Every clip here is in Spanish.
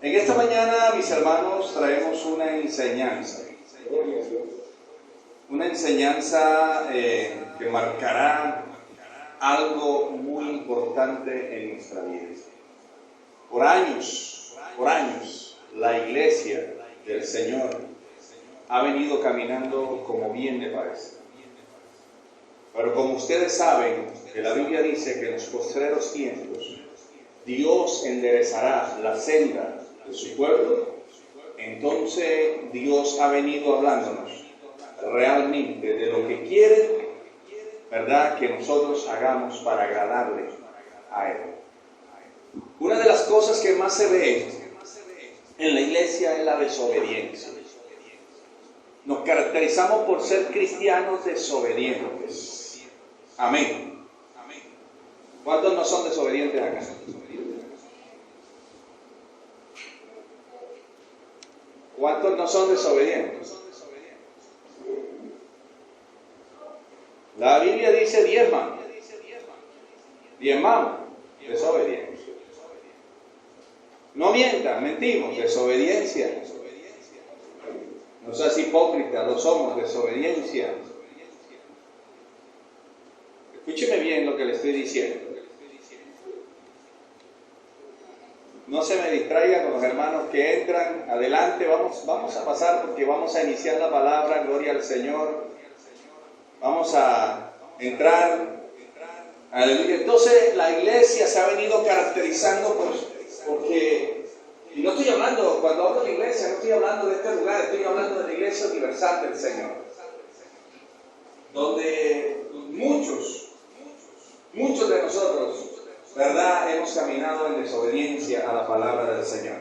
En esta mañana, mis hermanos, traemos una enseñanza. Una enseñanza que marcará algo muy importante en nuestra vida. Por años, la iglesia del Señor ha venido caminando como bien le parece. Pero como ustedes saben, que la Biblia dice que en los postreros tiempos Dios enderezará la senda de su pueblo. Entonces Dios ha venido hablándonos realmente de lo que quiere, ¿verdad?, que nosotros hagamos para agradarle a Él. Una de las cosas que más se ve en la iglesia es la desobediencia. Nos caracterizamos por ser cristianos desobedientes. Amén. ¿Cuántos no son desobedientes acá? ¿Cuántos no son desobedientes? La Biblia dice diezmamos, desobediencia. No mientan, mentimos, desobediencia. No seas hipócrita, lo somos, desobediencia. Escúcheme bien lo que le estoy diciendo. No se me distraiga con los hermanos que entran. Adelante, vamos a pasar porque vamos a iniciar la palabra. Gloria al Señor. Vamos a entrar. Aleluya. Entonces, la iglesia se ha venido caracterizando porque, y no estoy hablando, cuando hablo de iglesia, no estoy hablando de este lugar, estoy hablando de la iglesia universal del Señor, donde muchos de nosotros, ¿verdad?, hemos caminado en desobediencia a la palabra del Señor.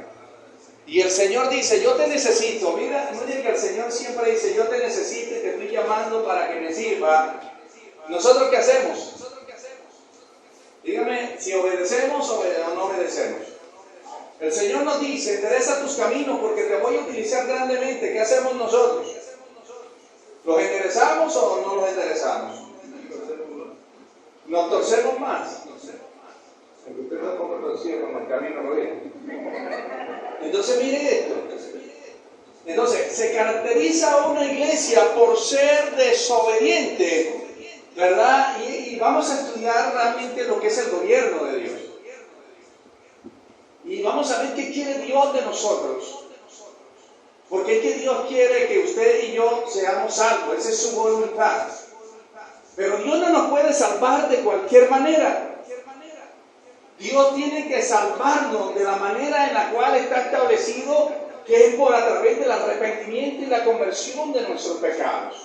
Y el Señor dice, yo te necesito. Mira, no diga que el Señor siempre dice, yo te necesito y te estoy llamando para que me sirva. ¿Nosotros qué hacemos? Dígame si obedecemos o no obedecemos. El Señor nos dice, endereza tus caminos porque te voy a utilizar grandemente. ¿Qué hacemos nosotros? ¿Los enderezamos o no los enderezamos? ¿Nos torcemos más? Usted no come torcido como el camino lo ve. Entonces mire esto. Entonces se caracteriza una iglesia por ser desobediente, ¿verdad? Y vamos a estudiar realmente lo que es el gobierno de Dios. Y vamos a ver qué quiere Dios de nosotros. Porque es que Dios quiere que usted y yo seamos salvos. Esa es su voluntad. Pero Dios no nos puede salvar de cualquier manera. Dios tiene que salvarnos de la manera en la cual está establecido, que es por a través del arrepentimiento y la conversión de nuestros pecados.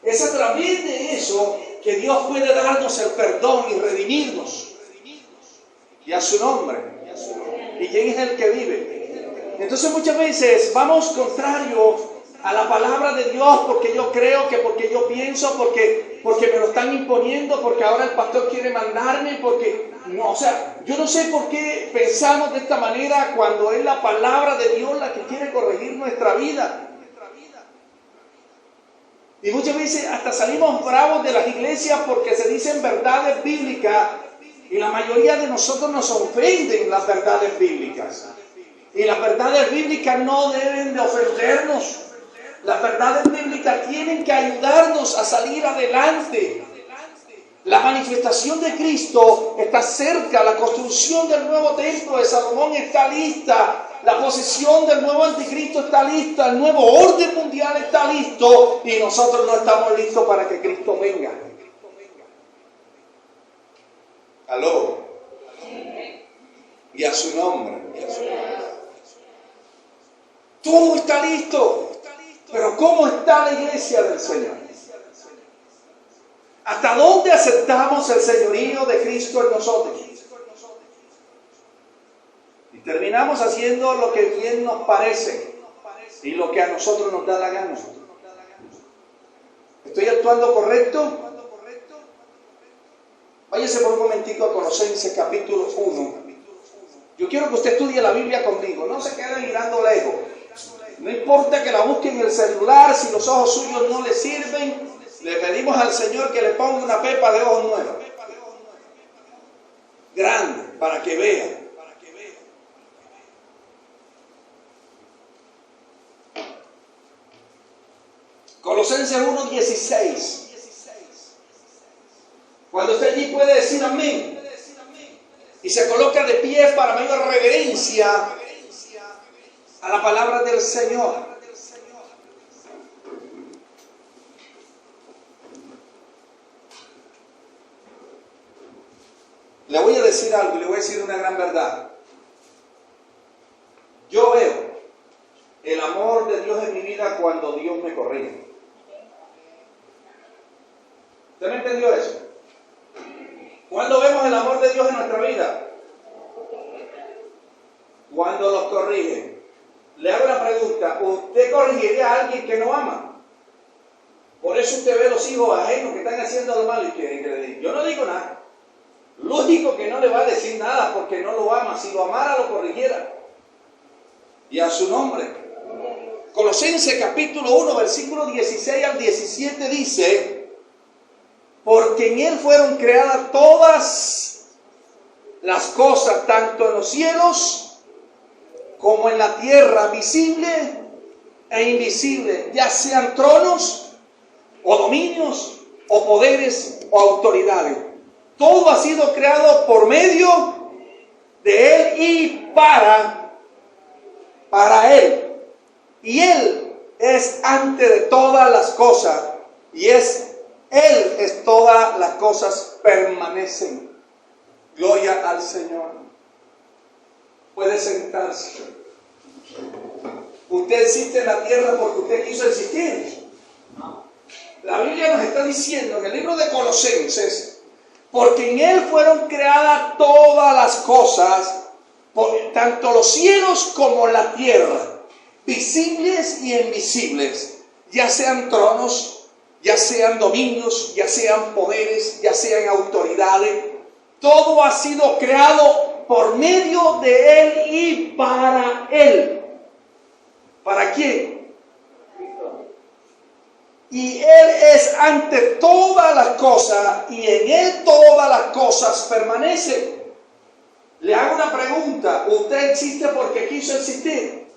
Es a través de eso que Dios puede darnos el perdón y redimirnos. Y a su nombre. ¿Y quién es el que vive? Entonces muchas veces vamos contrario a la palabra de Dios porque yo creo, que porque yo pienso, porque me lo están imponiendo, porque ahora el pastor quiere mandarme, porque no, o sea, yo no sé por qué pensamos de esta manera cuando es la palabra de Dios la que quiere corregir nuestra vida. Y muchas veces hasta salimos bravos de las iglesias porque se dicen verdades bíblicas y la mayoría de nosotros nos ofenden las verdades bíblicas. Y las verdades bíblicas no deben de ofendernos. Las verdades bíblicas tienen que ayudarnos a salir adelante. La manifestación de Cristo está cerca, la construcción del nuevo templo de Salomón está lista, la posesión del nuevo anticristo está lista, el nuevo orden mundial está listo y nosotros no estamos listos para que Cristo venga. Aló. Y a su nombre. Todo está listo. Pero ¿cómo está la iglesia del Señor? ¿Hasta dónde aceptamos el señorío de Cristo en nosotros? Y terminamos haciendo lo que bien nos parece y lo que a nosotros nos da la gana. ¿Estoy actuando correcto? Váyase por un momentico a Colosenses capítulo 1. Yo quiero que usted estudie la Biblia conmigo. No se quede mirando lejos. No importa que la busque en el celular, si los ojos suyos no le sirven, le pedimos al Señor que le ponga una pepa de ojos nueva. Grande, para que vea. Colosenses 1:16. Cuando usted allí puede decir amén y se coloca de pie para mayor reverencia a la palabra del Señor. Le voy a decir algo y le voy a decir una gran verdad. Yo veo el amor de Dios en mi vida cuando Dios me corrige. ¿Usted me entendió eso? ¿Cuándo vemos el amor de Dios en nuestra vida? Cuando los corrige. Le hago una pregunta. ¿Usted corregiría a alguien que no ama? Por eso usted ve los hijos ajenos que están haciendo lo malo y que yo no digo nada. Lógico que no le va a decir nada porque no lo ama. Si lo amara, lo corrigiera. Y a su nombre. Colosenses capítulo 1, versículo 16 al 17 dice: porque en Él fueron creadas todas las cosas, tanto en los cielos como en la tierra, visible e invisible, ya sean tronos o dominios o poderes o autoridades. Todo ha sido creado por medio de Él y para Él. Y Él es antes de todas las cosas. Y Él es todas las cosas permanecen. Gloria al Señor. Puede sentarse. Usted existe en la tierra porque usted quiso existir. La Biblia nos está diciendo en el libro de Colosenses: porque en Él fueron creadas todas las cosas, tanto los cielos como la tierra, visibles y invisibles, ya sean tronos, ya sean dominios, ya sean poderes, ya sean autoridades. Todo ha sido creado por medio de Él y para Él. ¿Para quién? Y Él es ante todas las cosas, y en Él todas las cosas permanecen. Le hago una pregunta: ¿usted existe porque quiso existir?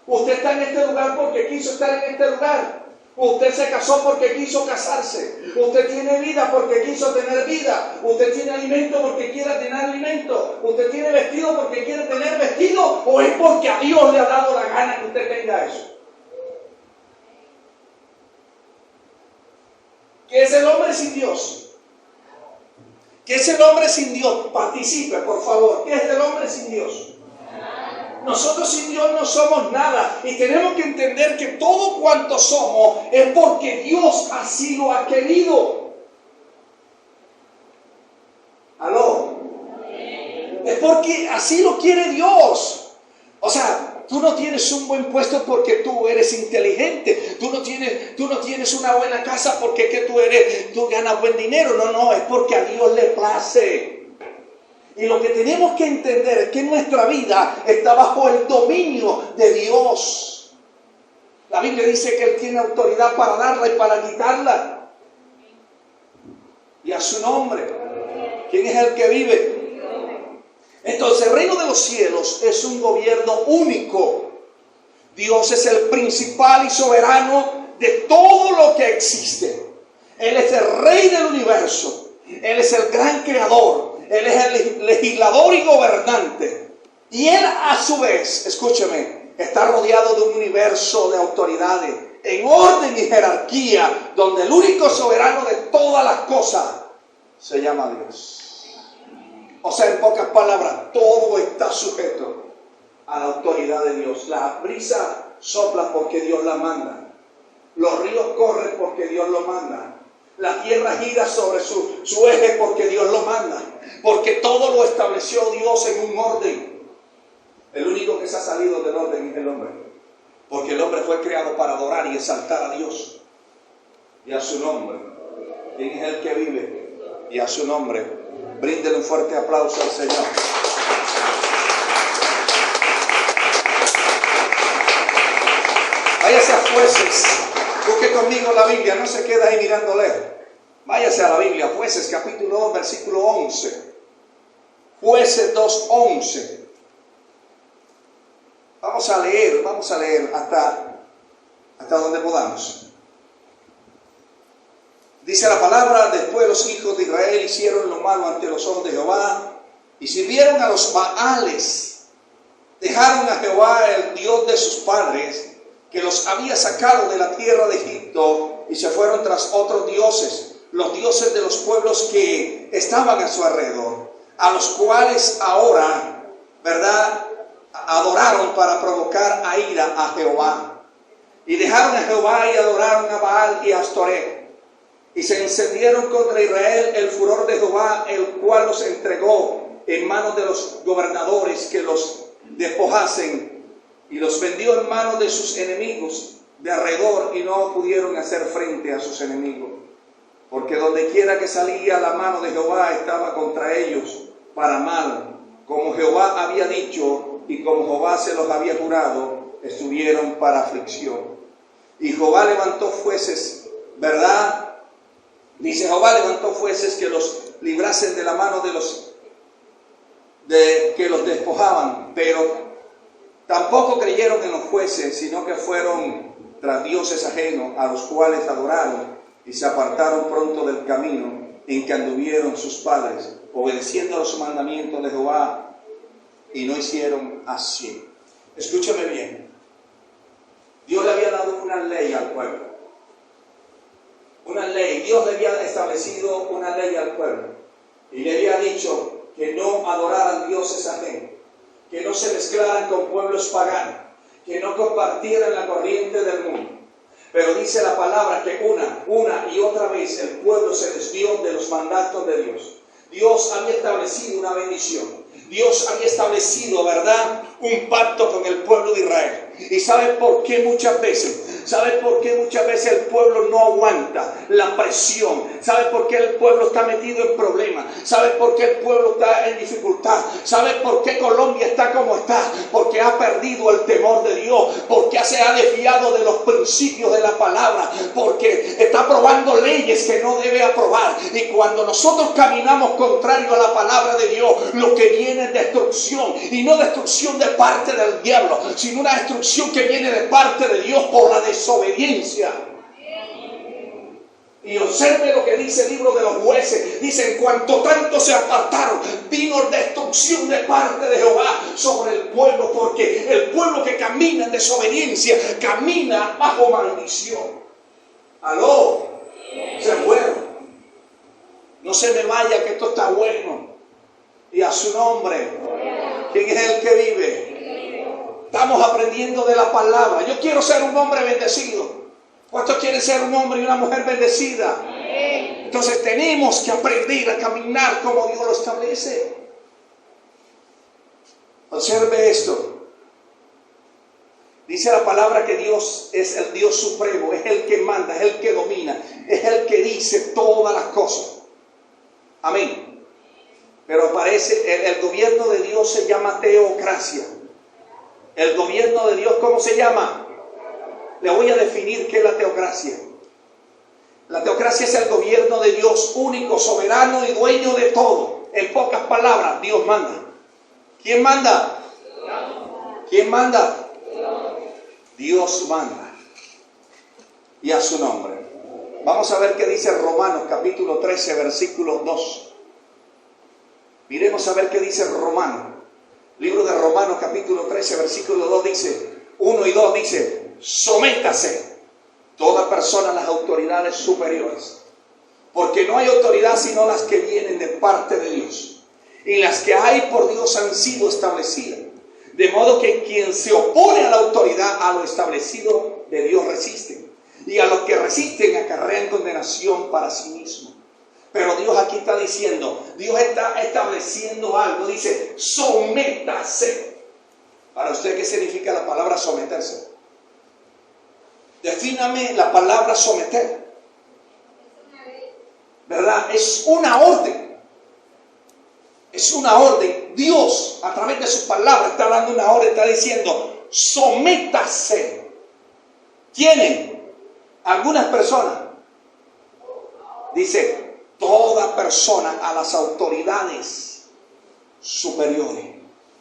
¿Usted está en este lugar porque quiso estar en este lugar? ¿Usted se casó porque quiso casarse? ¿Usted tiene vida porque quiso tener vida? ¿Usted tiene alimento porque quiere tener alimento? ¿Usted tiene vestido porque quiere tener vestido? ¿O es porque a Dios le ha dado la gana que usted tenga eso? ¿Qué es el hombre sin Dios? ¿Qué es el hombre sin Dios? Participe, por favor. ¿Qué es el hombre sin Dios? Nosotros sin Dios no somos nada. Y tenemos que entender que todo cuanto somos es porque Dios así lo ha querido. ¿Aló? Es porque así lo quiere Dios. O sea, tú no tienes un buen puesto porque tú eres inteligente. Tú no tienes una buena casa porque tú ganas buen dinero. No, es porque a Dios le place. Y lo que tenemos que entender es que nuestra vida está bajo el dominio de Dios. La Biblia dice que Él tiene autoridad para darla y para quitarla. Y a su nombre. ¿Quién es el que vive? Entonces, el reino de los cielos es un gobierno único. Dios es el principal y soberano de todo lo que existe. Él es el rey del universo. Él es el gran creador. Él es el legislador y gobernante. Y Él a su vez, escúcheme, está rodeado de un universo de autoridades, en orden y jerarquía, donde el único soberano de todas las cosas se llama Dios. O sea, en pocas palabras, todo está sujeto a la autoridad de Dios. La brisa sopla porque Dios la manda. Los ríos corren porque Dios lo manda. La tierra gira sobre su eje porque Dios lo manda. Porque todo lo estableció Dios en un orden. El único que se ha salido del orden es el hombre. Porque el hombre fue creado para adorar y exaltar a Dios. Y a su nombre. ¿Quién es el que vive? Y a su nombre. Bríndele un fuerte aplauso al Señor. Váyase a Jueces. Busque conmigo la Biblia, no se queda ahí mirándole. Váyase a la Biblia, Jueces capítulo 2, versículo 11. Jueces 2, 11. Vamos a leer hasta donde podamos. Dice la palabra: después los hijos de Israel hicieron lo malo ante los ojos de Jehová y sirvieron a los Baales. Dejaron a Jehová, el Dios de sus padres, que los había sacado de la tierra de Egipto, y se fueron tras otros dioses, los dioses de los pueblos que estaban a su alrededor, a los cuales ahora, ¿verdad?, adoraron para provocar a ira a Jehová. Y dejaron a Jehová y adoraron a Baal y a Astoret. Y se encendieron contra Israel el furor de Jehová, el cual los entregó en manos de los gobernadores que los despojasen, y los vendió en manos de sus enemigos de alrededor, y no pudieron hacer frente a sus enemigos, porque donde quiera que salía la mano de Jehová estaba contra ellos para mal, como Jehová había dicho y como Jehová se los había jurado, estuvieron para aflicción. Y Jehová levantó jueces, ¿verdad? Dice: Jehová levantó jueces que los librasen de la mano de los que los despojaban, pero tampoco creyeron en los jueces, sino que fueron tras dioses ajenos, a los cuales adoraron, y se apartaron pronto del camino en que anduvieron sus padres, obedeciendo los mandamientos de Jehová, y no hicieron así. Escúchame bien. Dios le había dado una ley al pueblo. Una ley. Dios le había establecido una ley al pueblo. Y le había dicho que no adoraran dioses ajenos, que no se mezclaran con pueblos paganos, que no compartieran la corriente del mundo. Pero dice la palabra que una y otra vez el pueblo se desvió de los mandatos de Dios. Dios había establecido una bendición. Dios había establecido, ¿verdad?, un pacto con el pueblo de Israel. ¿Y sabe por qué muchas veces? ¿Sabe por qué muchas veces el pueblo no aguanta la presión? ¿Sabe por qué el pueblo está metido en problemas? ¿Sabe por qué el pueblo está en dificultad? ¿Sabe por qué Colombia está como está? Porque ha perdido el temor de Dios, porque se ha desviado de los principios de la palabra, porque está aprobando leyes que no debe aprobar. Y cuando nosotros caminamos contrario a la palabra de Dios, lo que viene es destrucción, y no destrucción de parte del diablo, sino una destrucción que viene de parte de Dios por la desobediencia. Y observe lo que dice el libro de los Jueces. Dice: en cuanto tanto se apartaron, vino destrucción de parte de Jehová sobre el pueblo, porque el pueblo que camina en desobediencia camina bajo maldición. Aló, eso es bueno. No se me vaya, que esto está bueno. Y a su nombre. ¿Quién es el que vive? Estamos aprendiendo de la palabra. Yo quiero ser un hombre bendecido. ¿Cuántos quieren ser un hombre y una mujer bendecida? Entonces tenemos que aprender a caminar como Dios lo establece. Observe esto. Dice la palabra que Dios es el Dios supremo, es el que manda, es el que domina, es el que dice todas las cosas. Amén. Pero parece, el gobierno de Dios se llama teocracia. El gobierno de Dios, ¿cómo se llama? Le voy a definir qué es la teocracia. La teocracia es el gobierno de Dios, único, soberano y dueño de todo. En pocas palabras, Dios manda. ¿Quién manda? ¿Quién manda? Dios manda. Y a su nombre. Vamos a ver qué dice Romanos capítulo 13, versículo 2. Miremos a ver qué dice Romanos. Libro de Romanos capítulo 13, versículo 2 dice, 1 y 2 dice: sométase toda persona a las autoridades superiores, porque no hay autoridad sino las que vienen de parte de Dios, y las que hay por Dios han sido establecidas, de modo que quien se opone a la autoridad, a lo establecido de Dios resiste, y a los que resisten acarrean condenación para sí mismo. Pero Dios aquí está diciendo, Dios está estableciendo algo. Dice: sométase. Para usted, ¿qué significa la palabra someterse? Defíname la palabra someter. ¿Verdad? Es una orden. Es una orden. Dios, a través de su palabra, está dando una orden. Está diciendo: sométase. ¿Quiénes? Algunas personas. Dice: toda persona a las autoridades superiores,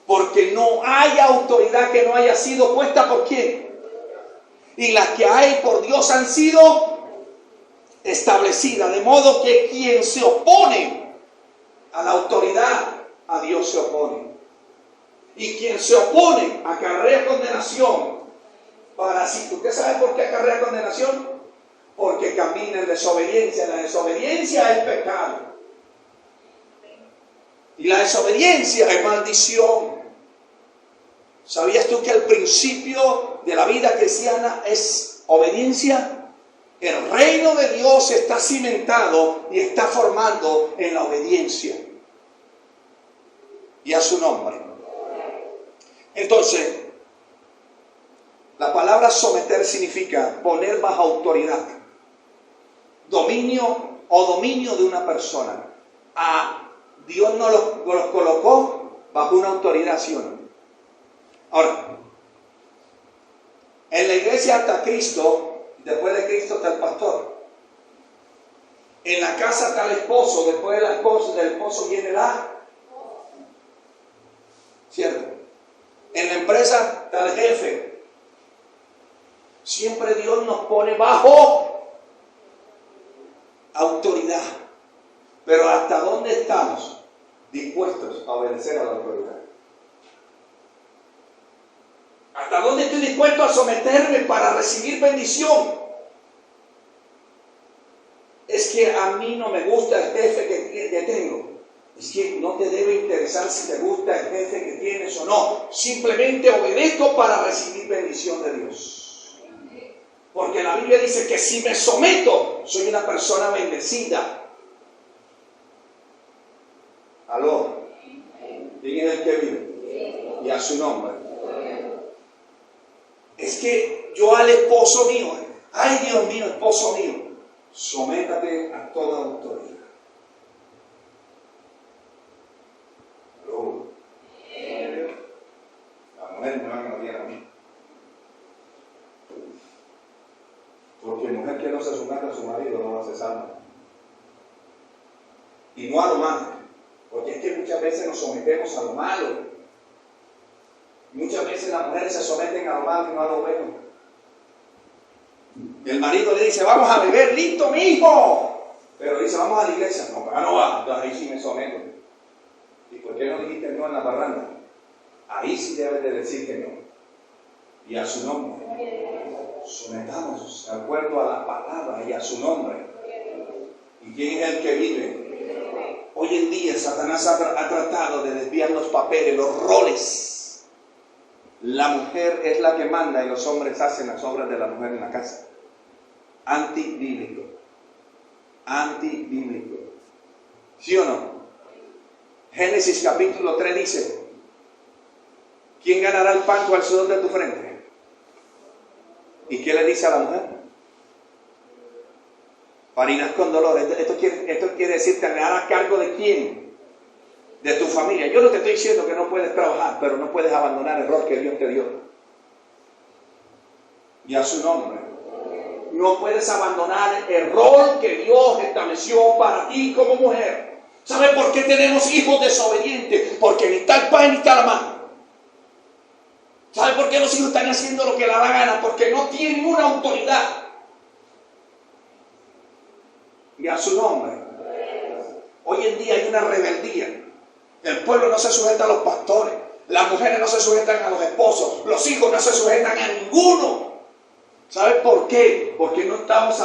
porque no hay autoridad que no haya sido puesta por quién, y las que hay por Dios han sido establecida, de modo que quien se opone a la autoridad, a Dios se opone. Y quien se opone acarrea condenación. Para sí, ¿usted sabe por qué acarrea condenación? Porque camina en desobediencia. La desobediencia es pecado. Y la desobediencia es maldición. ¿Sabías tú que el principio de la vida cristiana es obediencia? El reino de Dios está cimentado y está formando en la obediencia. Y a su nombre. Entonces, la palabra someter significa poner bajo autoridad, dominio o dominio de una persona. A Dios nos los colocó bajo una autoridad, ¿sí o no? Ahora, en la iglesia está Cristo, después de Cristo está el pastor. En la casa está el esposo, después del esposo viene la... ¿Cierto? En la empresa está el jefe. Siempre Dios nos pone bajo autoridad. Pero ¿hasta dónde estamos dispuestos a obedecer a la autoridad? ¿Hasta dónde estoy dispuesto a someterme para recibir bendición? Es que a mí no me gusta el jefe que tengo. Es que no te debe interesar si te gusta el jefe que tienes o no. Simplemente obedezco para recibir bendición de Dios. Porque la Biblia dice que si me someto, soy una persona bendecida. ¿Aló? ¿Quién es el que vive? Y a su nombre. Es que yo al esposo mío, ay Dios mío, esposo mío, sométate a toda autoridad. ¿Aló? La mujer me va a cambiar a mí. Porque mujer que no se someta a su marido no va a ser salva. Y no a lo malo. Porque es que muchas veces nos sometemos a lo malo. Muchas veces las mujeres se someten a lo malo y no a lo bueno. Y el marido le dice, vamos a beber, listo, mi hijo. Pero dice, vamos a la iglesia. No, para no va. Entonces ahí sí me someto. ¿Y por qué no dijiste no en la parranda? Ahí sí debes de decir que no. Y a su nombre. Sometamos de acuerdo a la palabra y a su nombre. ¿Y quién es el que vive? Hoy en día Satanás ha tratado de desviar los papeles, los roles. La mujer es la que manda y los hombres hacen las obras de la mujer en la casa. Antibíblico. Antibíblico. ¿Sí o no? Génesis capítulo 3 dice, ¿quién ganará el pan con el sudor de tu frente? ¿Y qué le dice a la mujer? Parinas con dolor. Esto quiere decir, ¿te harás cargo de quién? De tu familia. Yo no te estoy diciendo que no puedes trabajar, pero no puedes abandonar el rol que Dios te dio. Y a su nombre. No puedes abandonar el rol que Dios estableció para ti como mujer. ¿Sabe por qué tenemos hijos desobedientes? Porque ni está el padre ni está la madre. ¿Sabe por qué los hijos están haciendo lo que les da la gana? Porque no tienen una autoridad. Y a su nombre. Hoy en día hay una rebeldía. El pueblo no se sujeta a los pastores. Las mujeres no se sujetan a los esposos. Los hijos no se sujetan a ninguno. ¿Sabe por qué? Porque no estamos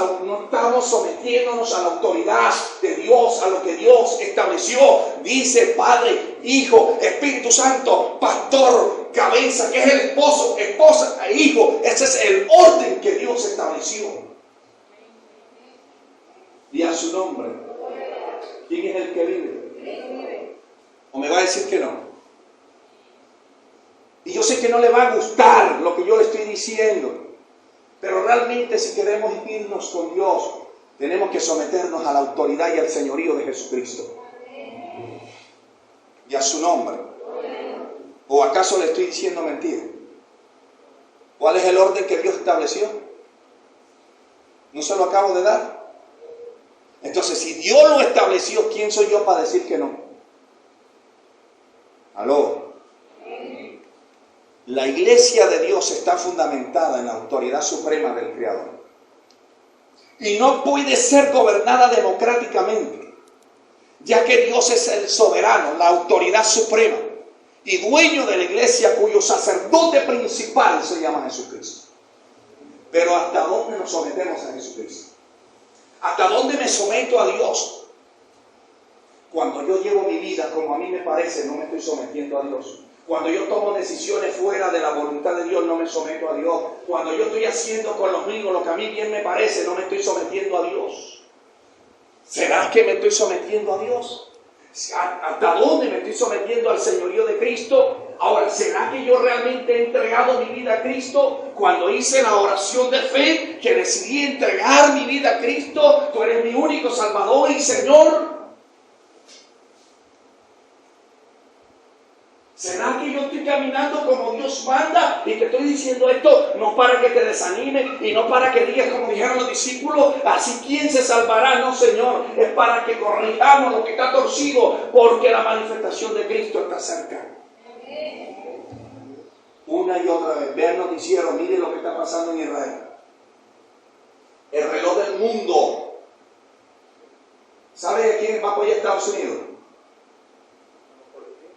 sometiéndonos a la autoridad de Dios, a lo que Dios estableció. Dice Padre, Hijo, Espíritu Santo, Pastor, cabeza, que es el esposo, esposa e hijo. Ese es el orden que Dios estableció. Y a su nombre. ¿Quién es el que vive? ¿O me va a decir que no? Y yo sé que no le va a gustar lo que yo le estoy diciendo. Pero realmente si queremos irnos con Dios, tenemos que someternos a la autoridad y al señorío de Jesucristo. Y a su nombre. ¿O acaso le estoy diciendo mentira? ¿Cuál es el orden que Dios estableció? ¿No se lo acabo de dar? Entonces, si Dios lo estableció, ¿quién soy yo para decir que no? ¿Aló? La iglesia de Dios está fundamentada en la autoridad suprema del Creador. y no puede ser gobernada democráticamente, ya que Dios es el soberano, la autoridad suprema y dueño de la iglesia, cuyo sacerdote principal se llama Jesucristo. Pero ¿hasta dónde nos sometemos a Jesucristo? ¿Hasta dónde me someto a Dios? Cuando yo llevo mi vida como a mí me parece, no me estoy sometiendo a Dios. Cuando yo tomo decisiones fuera de la voluntad de Dios, no me someto a Dios. Cuando yo estoy haciendo con los míos lo que a mí bien me parece, no me estoy sometiendo a Dios. ¿Será que me estoy sometiendo a Dios? ¿Hasta dónde me estoy sometiendo al señorío de Cristo? Ahora, ¿será que yo realmente he entregado mi vida a Cristo? Cuando hice la oración de fe, que decidí entregar mi vida a Cristo, tú eres mi único Salvador y Señor. ¿Será que yo estoy caminando como Dios manda? Y te estoy diciendo esto no para que te desanime y no para que digas como dijeron los discípulos, así quién se salvará. No, Señor, es para que corrijamos lo que está torcido, porque la manifestación de Cristo está cerca. Una y otra vez, vean el noticiero, miren lo que está pasando en Israel. El reloj del mundo. ¿Sabe a quién va a apoyar Estados Unidos?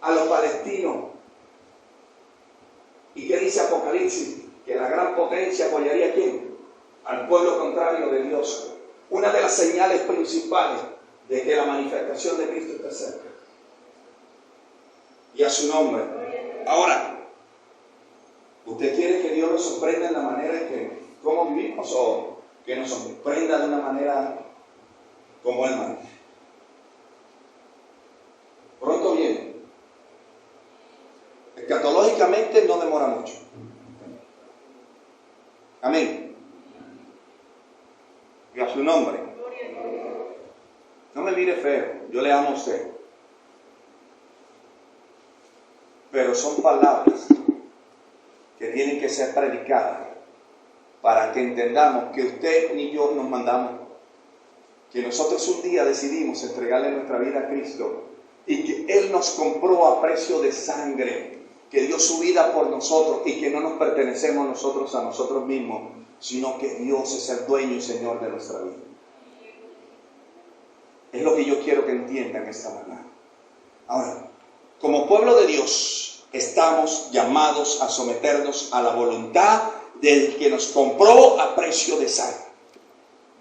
A los palestinos. ¿Y qué dice Apocalipsis? Que la gran potencia apoyaría ¿a quién? Al pueblo contrario de Dios. Una de las señales principales de que la manifestación de Cristo está cerca. Y a su nombre. Ahora, ¿usted quiere que Dios nos sorprenda en la manera en que cómo vivimos o que nos sorprenda de una manera como Él manda? Pronto viene. Escatológicamente no demora mucho. Amén. Y a su nombre. No me mire feo, yo le amo a usted. Pero son palabras que tienen que ser predicadas para que entendamos que usted ni yo nos mandamos. Que nosotros un día decidimos entregarle nuestra vida a Cristo y que Él nos compró a precio de sangre, que dio su vida por nosotros y que no nos pertenecemos nosotros a nosotros mismos, sino que Dios es el dueño y Señor de nuestra vida. Es lo que yo quiero que entiendan esta mañana. Ahora, como pueblo de Dios, estamos llamados a someternos a la voluntad del que nos compró a precio de sangre.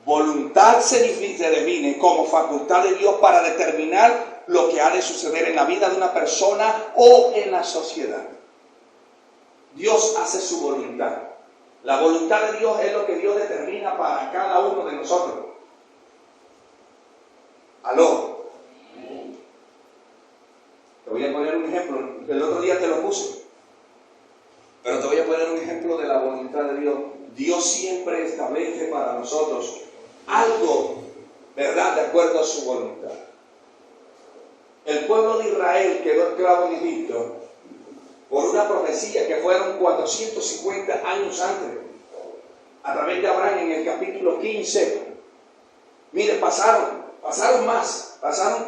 Voluntad se define como facultad de Dios para determinar lo que ha de suceder en la vida de una persona o en la sociedad. Dios hace su voluntad. La voluntad de Dios es lo que Dios determina para cada uno de nosotros. Aló. Te voy a poner un ejemplo. El otro día te lo puse. Pero te voy a poner un ejemplo de la voluntad de Dios. Dios siempre establece para nosotros algo, ¿verdad?, de acuerdo a su voluntad. El pueblo de Israel quedó esclavo en Egipto por una profecía que fueron 450 años antes, a través de Abraham en el capítulo 15. Mire, pasaron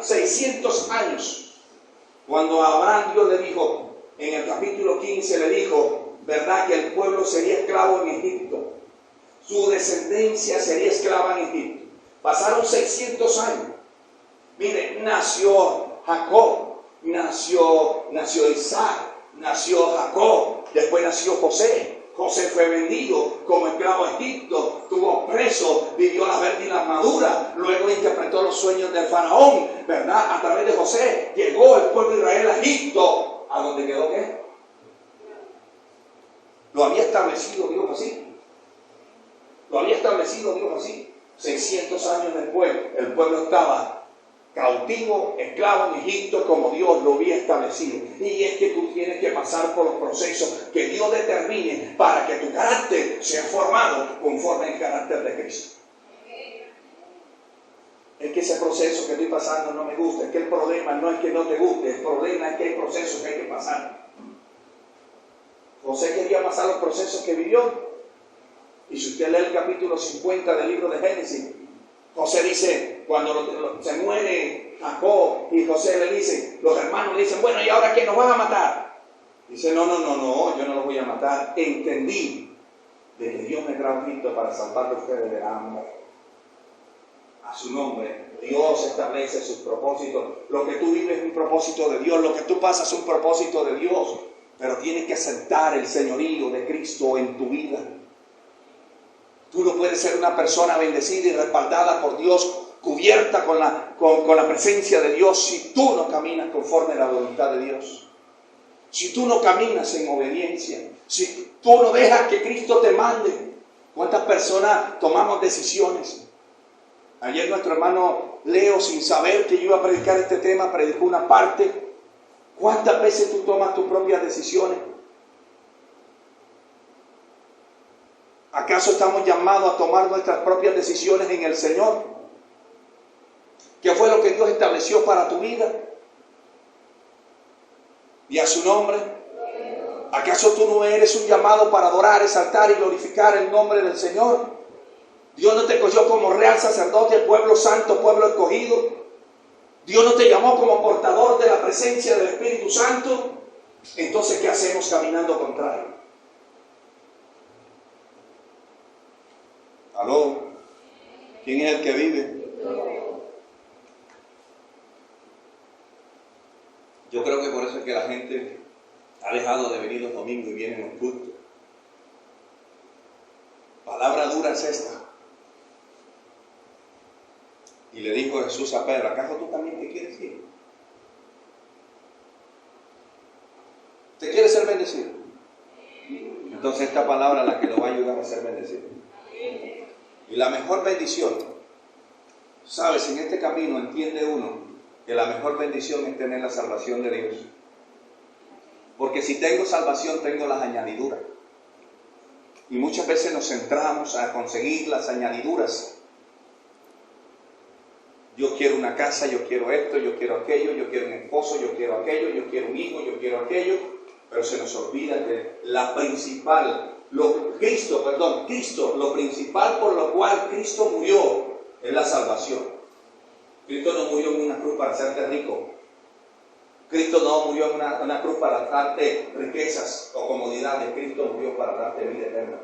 600 años, cuando a Abraham Dios le dijo, en el capítulo 15 le dijo, ¿verdad?, que el pueblo sería esclavo en Egipto. Su descendencia sería esclava en Egipto. Pasaron 600 años. Mire, nació Jacob, nació Isaac, nació Jacob, después nació José. José fue vendido como esclavo a Egipto, estuvo preso, vivió la verde y la armadura, luego interpretó los sueños del faraón, ¿verdad? A través de José llegó el pueblo de Israel a Egipto, ¿a donde quedó qué? Lo había establecido Dios así. Lo había establecido Dios así. 600 años después, el pueblo estaba cautivo, esclavo en Egipto, como Dios lo había establecido. Y es que tú tienes que pasar por los procesos que Dios determine para que tu carácter sea formado conforme al carácter de Cristo. Es que ese proceso que estoy pasando no me gusta, es que el problema no es que no te guste, el problema es que hay procesos que hay que pasar. José quería pasar los procesos que vivió. Y si usted lee el capítulo 50 del libro de Génesis, José dice, cuando se muere Jacob y José le dice, los hermanos le dicen, bueno, ¿y ahora qué nos van a matar? Dice, no, yo no los voy a matar. Entendí de que Dios me trajo a Egipto para salvar a ustedes del hambre. A su nombre. Dios establece sus propósitos. Lo que tú vives es un propósito de Dios. Lo que tú pasas es un propósito de Dios. Pero tienes que aceptar el señorío de Cristo en tu vida. Tú no puedes ser una persona bendecida y respaldada por Dios, cubierta con la presencia de Dios, si tú no caminas conforme a la voluntad de Dios. Si tú no caminas en obediencia. Si tú no dejas que Cristo te mande. ¿Cuántas personas tomamos decisiones? Ayer nuestro hermano Leo, sin saber que yo iba a predicar este tema, predicó una parte. ¿Cuántas veces tú tomas tus propias decisiones? ¿Acaso estamos llamados a tomar nuestras propias decisiones en el Señor? ¿Qué fue lo que Dios estableció para tu vida? Y a su nombre. ¿Acaso tú no eres un llamado para adorar, exaltar y glorificar el nombre del Señor? Dios no te cogió como real sacerdote, pueblo santo, pueblo escogido. Dios no te llamó como portador de la presencia del Espíritu Santo. Entonces, ¿qué hacemos caminando contrario? ¿Aló? ¿Quién es el que vive? Yo creo que por eso es que la gente ha dejado de venir los domingos y vienen los cultos. Palabra dura es esta. Y le dijo Jesús a Pedro, ¿acaso tú también te quieres ir? ¿Te quieres ser bendecido? Entonces esta palabra es la que lo va a ayudar a ser bendecido. Y la mejor bendición, sabes, en este camino entiende uno que la mejor bendición es tener la salvación de Dios. Porque si tengo salvación, tengo las añadiduras. Y muchas veces nos centramos a conseguir las añadiduras. Yo quiero una casa, yo quiero esto, yo quiero aquello, yo quiero un esposo, yo quiero aquello, yo quiero un hijo, yo quiero aquello. Pero se nos olvida que la principal, Cristo, lo principal por lo cual Cristo murió es la salvación. Cristo no murió en una cruz para hacerte rico. Cristo no murió en una cruz para darte riquezas o comodidades. Cristo murió para darte vida eterna.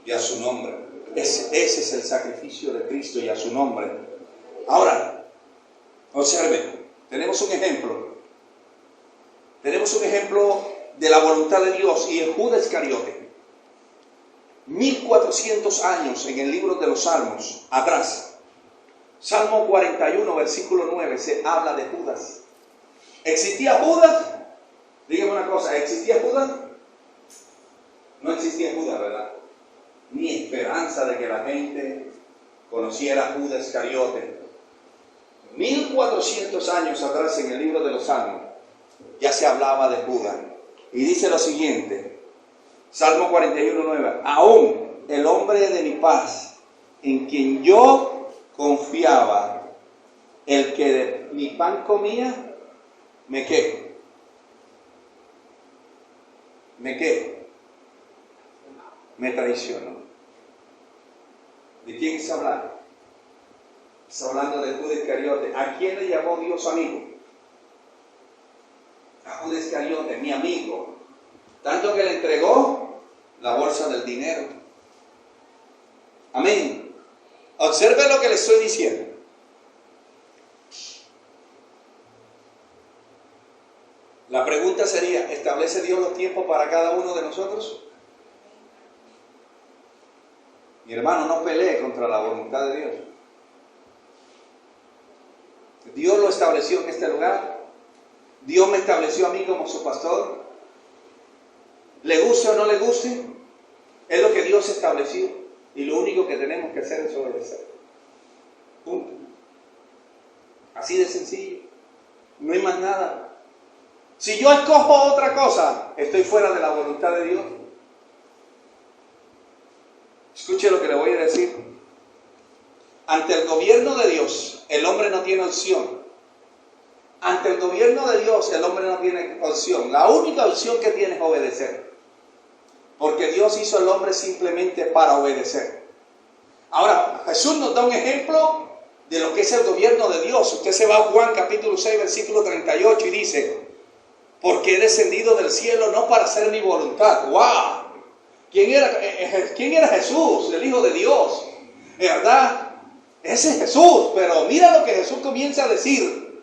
Y a su nombre. Ese es el sacrificio de Cristo y a su nombre. Ahora, observen, tenemos un ejemplo. Tenemos un ejemplo de la voluntad de Dios y el Judas Iscariote. 1400 años en el libro de los Salmos, atrás. Salmo 41, versículo 9, se habla de Judas. ¿Existía Judas? Dígame una cosa, ¿existía Judas? No existía Judas, ¿verdad? Ni esperanza de que la gente conociera a Judas Iscariote. 1400 años atrás en el libro de los Salmos ya se hablaba de Judas. Y dice lo siguiente, Salmo 41, 9, aún el hombre de mi paz, en quien yo confiaba, el que de mi pan comía, ¿me qué? Me traicionó. ¿De quién está hablando? Está hablando de Judas Iscariote. ¿A quién le llamó Dios amigo? A Judas Iscariote, mi amigo. Tanto que le entregó la bolsa del dinero. Amén. Observe lo que le estoy diciendo. La pregunta sería, ¿establece Dios los tiempos para cada uno de nosotros? Mi hermano, no pelee contra la voluntad de Dios. Dios lo estableció en este lugar. Dios me estableció a mí como su pastor. Le guste o no le guste, es lo que Dios estableció. Y lo único que tenemos que hacer es obedecer. Punto. Así de sencillo. No hay más nada. Si yo escojo otra cosa, estoy fuera de la voluntad de Dios. Escuche lo que le voy a decir. Ante el gobierno de Dios, el hombre no tiene opción. Ante el gobierno de Dios, el hombre no tiene opción. La única opción que tiene es obedecer. Porque Dios hizo al hombre simplemente para obedecer. Ahora, Jesús nos da un ejemplo de lo que es el gobierno de Dios. Usted se va a Juan capítulo 6, versículo 38 y dice, porque he descendido del cielo no para hacer mi voluntad. ¡Wow! ¿Quién era Jesús? El Hijo de Dios. ¿Verdad? Ese es Jesús, pero mira lo que Jesús comienza a decir.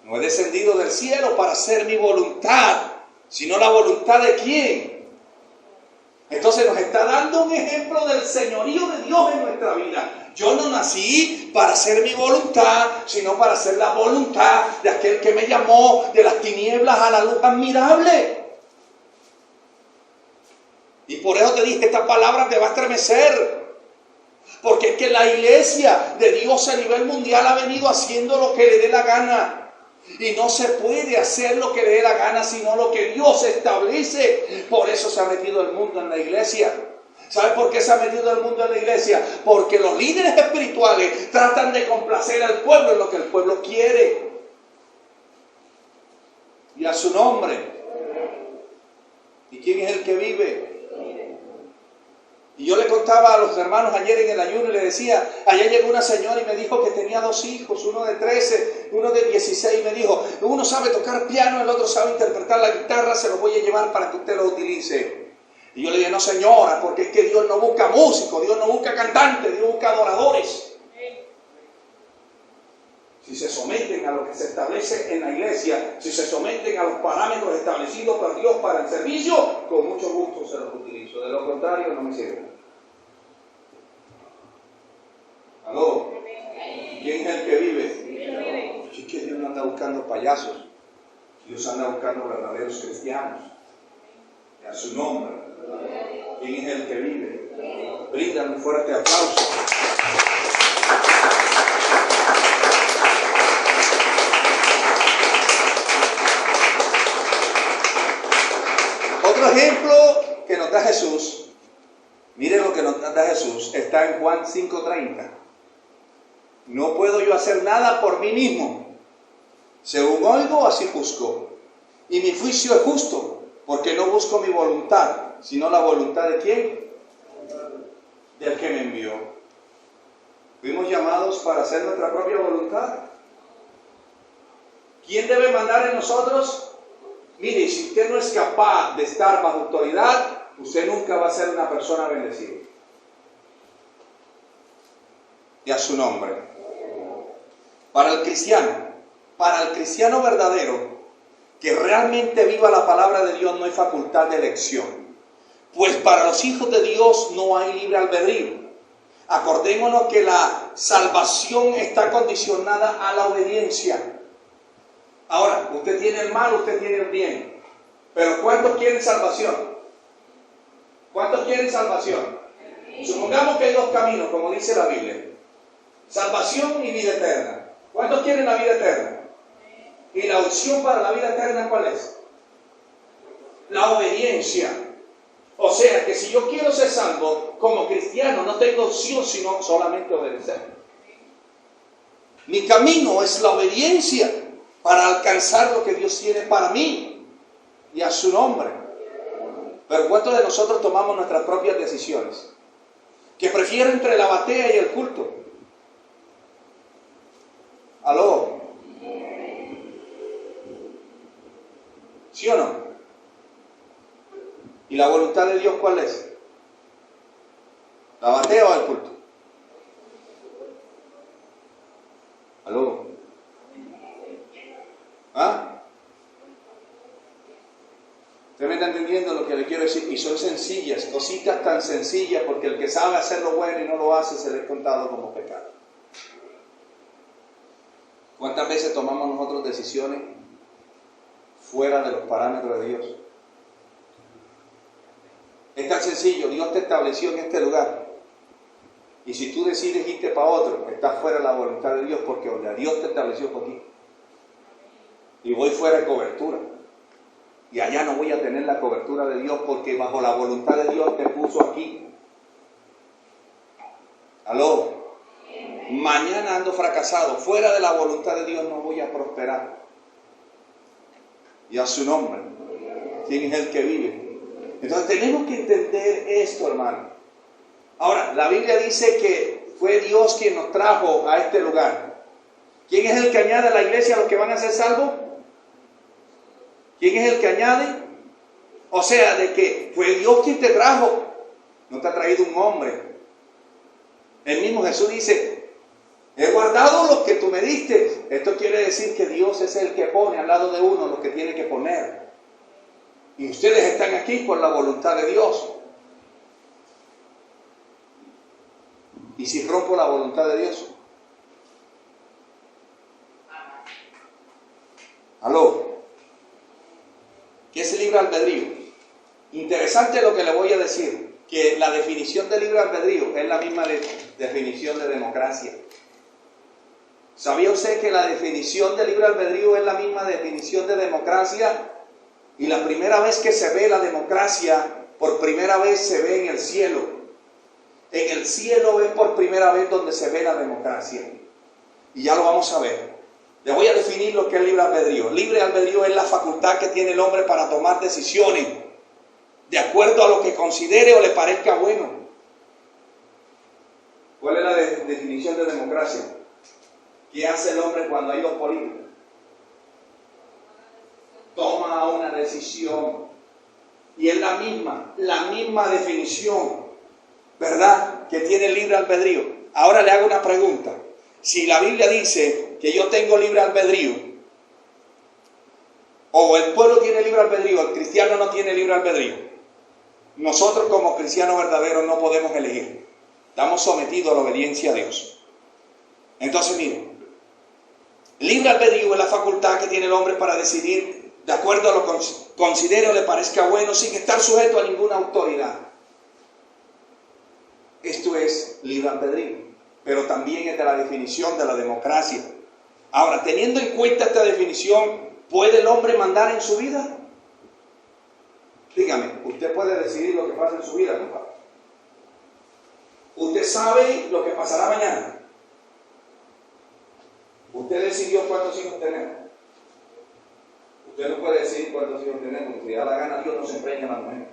No he descendido del cielo para hacer mi voluntad, sino la voluntad de ¿quién? Entonces nos está dando un ejemplo del señorío de Dios en nuestra vida. Yo no nací para hacer mi voluntad, sino para hacer la voluntad de aquel que me llamó de las tinieblas a la luz admirable. Y por eso te dije, esta palabra te va a estremecer. Porque es que la iglesia de Dios a nivel mundial ha venido haciendo lo que le dé la gana. Y no se puede hacer lo que le dé la gana, sino lo que Dios establece. Por eso se ha metido el mundo en la iglesia. ¿Sabe por qué se ha metido el mundo en la iglesia? Porque los líderes espirituales tratan de complacer al pueblo en lo que el pueblo quiere. Y a su nombre. ¿Y quién es el que vive? Y yo le contaba a los hermanos ayer en el ayuno y le decía, ayer llegó una señora y me dijo que tenía 2 hijos, uno de 13, uno de 16, y me dijo, uno sabe tocar piano, el otro sabe interpretar la guitarra, se los voy a llevar para que usted lo utilice. Y yo le dije, no señora, porque es que Dios no busca músicos, Dios no busca cantantes, Dios busca adoradores. Si se someten a lo que se establece en la iglesia, si se someten a los parámetros establecidos por Dios para el servicio, con mucho gusto se los utilizo. De lo contrario, no me sirve. ¿Aló? ¿Quién es el que vive? Es que Dios no anda buscando payasos. Dios anda buscando verdaderos cristianos. Y a su nombre. ¿Quién es el que vive? Bríndame un fuerte aplauso. Otro ejemplo que nos da Jesús, miren lo que nos da Jesús, está en Juan 5:30. No puedo yo hacer nada por mí mismo. Según oigo, así juzgo. Y mi juicio es justo, porque no busco mi voluntad, sino la voluntad de ¿quién? Del que me envió. Fuimos llamados para hacer nuestra propia voluntad. ¿Quién debe mandar en nosotros? Mire, si usted no es capaz de estar bajo autoridad, usted nunca va a ser una persona bendecida. Y a su nombre. Para el cristiano verdadero, que realmente viva la palabra de Dios, no hay facultad de elección. Pues para los hijos de Dios no hay libre albedrío. Acordémonos que la salvación está condicionada a la obediencia. Ahora, usted tiene el mal, usted tiene el bien. Pero ¿cuántos quieren salvación? ¿Cuántos quieren salvación? Supongamos que hay 2 caminos, como dice la Biblia. Salvación y vida eterna. ¿Cuántos quieren la vida eterna? ¿Y la opción para la vida eterna cuál es? La obediencia. O sea que si yo quiero ser salvo, como cristiano, no tengo opción sino solamente obedecer. Mi camino es la obediencia para alcanzar lo que Dios tiene para mí y a su nombre. Pero ¿cuántos de nosotros tomamos nuestras propias decisiones? Que prefiero entre la batea y el culto. ¿Aló? ¿Sí o no? ¿Y la voluntad de Dios cuál es? ¿La batea o el culto? ¿Aló? ¿Ah? ¿Usted me está entendiendo lo que le quiero decir? Y son sencillas, cositas tan sencillas, porque el que sabe hacer lo bueno y no lo hace se le es contado como pecado. ¿Cuántas veces tomamos nosotros decisiones fuera de los parámetros de Dios? Es tan sencillo, Dios te estableció en este lugar. Y si tú decides irte para otro, estás fuera de la voluntad de Dios, porque donde Dios te estableció por aquí. Y voy fuera de cobertura. Y allá no voy a tener la cobertura de Dios, porque bajo la voluntad de Dios te puso aquí. ¿Aló? Mañana ando fracasado. Fuera de la voluntad de Dios no voy a prosperar. Y a su nombre. ¿Quién es el que vive? Entonces tenemos que entender esto, hermano. Ahora, la Biblia dice que fue Dios quien nos trajo a este lugar. ¿Quién es el que añade a la iglesia a los que van a ser salvos? ¿Quién es el que añade? O sea, de que fue Dios quien te trajo. No te ha traído un hombre. El mismo Jesús dice, He guardado los que tú me diste. Esto quiere decir que Dios es el que pone al lado de uno lo que tiene que poner. Y ustedes están aquí por la voluntad de Dios. ¿Y si rompo la voluntad de Dios? ¿Aló? ¿Qué es el libre albedrío? Interesante lo que le voy a decir, que la definición de libre albedrío es la misma definición de democracia. ¿Sabía usted que la definición de libre albedrío es la misma definición de democracia? Y la primera vez que se ve la democracia, por primera vez se ve en el cielo. En el cielo es por primera vez donde se ve la democracia. Y ya lo vamos a ver. Le voy a definir lo que es libre albedrío. Libre albedrío es la facultad que tiene el hombre para tomar decisiones de acuerdo a lo que considere o le parezca bueno. ¿Cuál es la definición de democracia? ¿Qué hace el hombre cuando hay dos políticos? Toma una decisión. Y es la misma definición, ¿verdad?, que tiene el libre albedrío. Ahora le hago una pregunta. Si la Biblia dice que yo tengo libre albedrío, o el pueblo tiene libre albedrío, el cristiano no tiene libre albedrío, nosotros como cristianos verdaderos no podemos elegir. Estamos sometidos a la obediencia a Dios. Entonces, miren, libre albedrío es la facultad que tiene el hombre para decidir de acuerdo a lo que considere o le parezca bueno, sin estar sujeto a ninguna autoridad. Esto es libre albedrío, pero también es de la definición de la democracia. Ahora, teniendo en cuenta esta definición, ¿puede el hombre mandar en su vida? Dígame, ¿usted puede decidir lo que pasa en su vida, compadre? ¿Usted sabe lo que pasará mañana? ¿Usted decidió cuántos hijos tener? Usted no puede decidir cuántos hijos tener, porque si da la gana, Dios no se empeña en la mujer.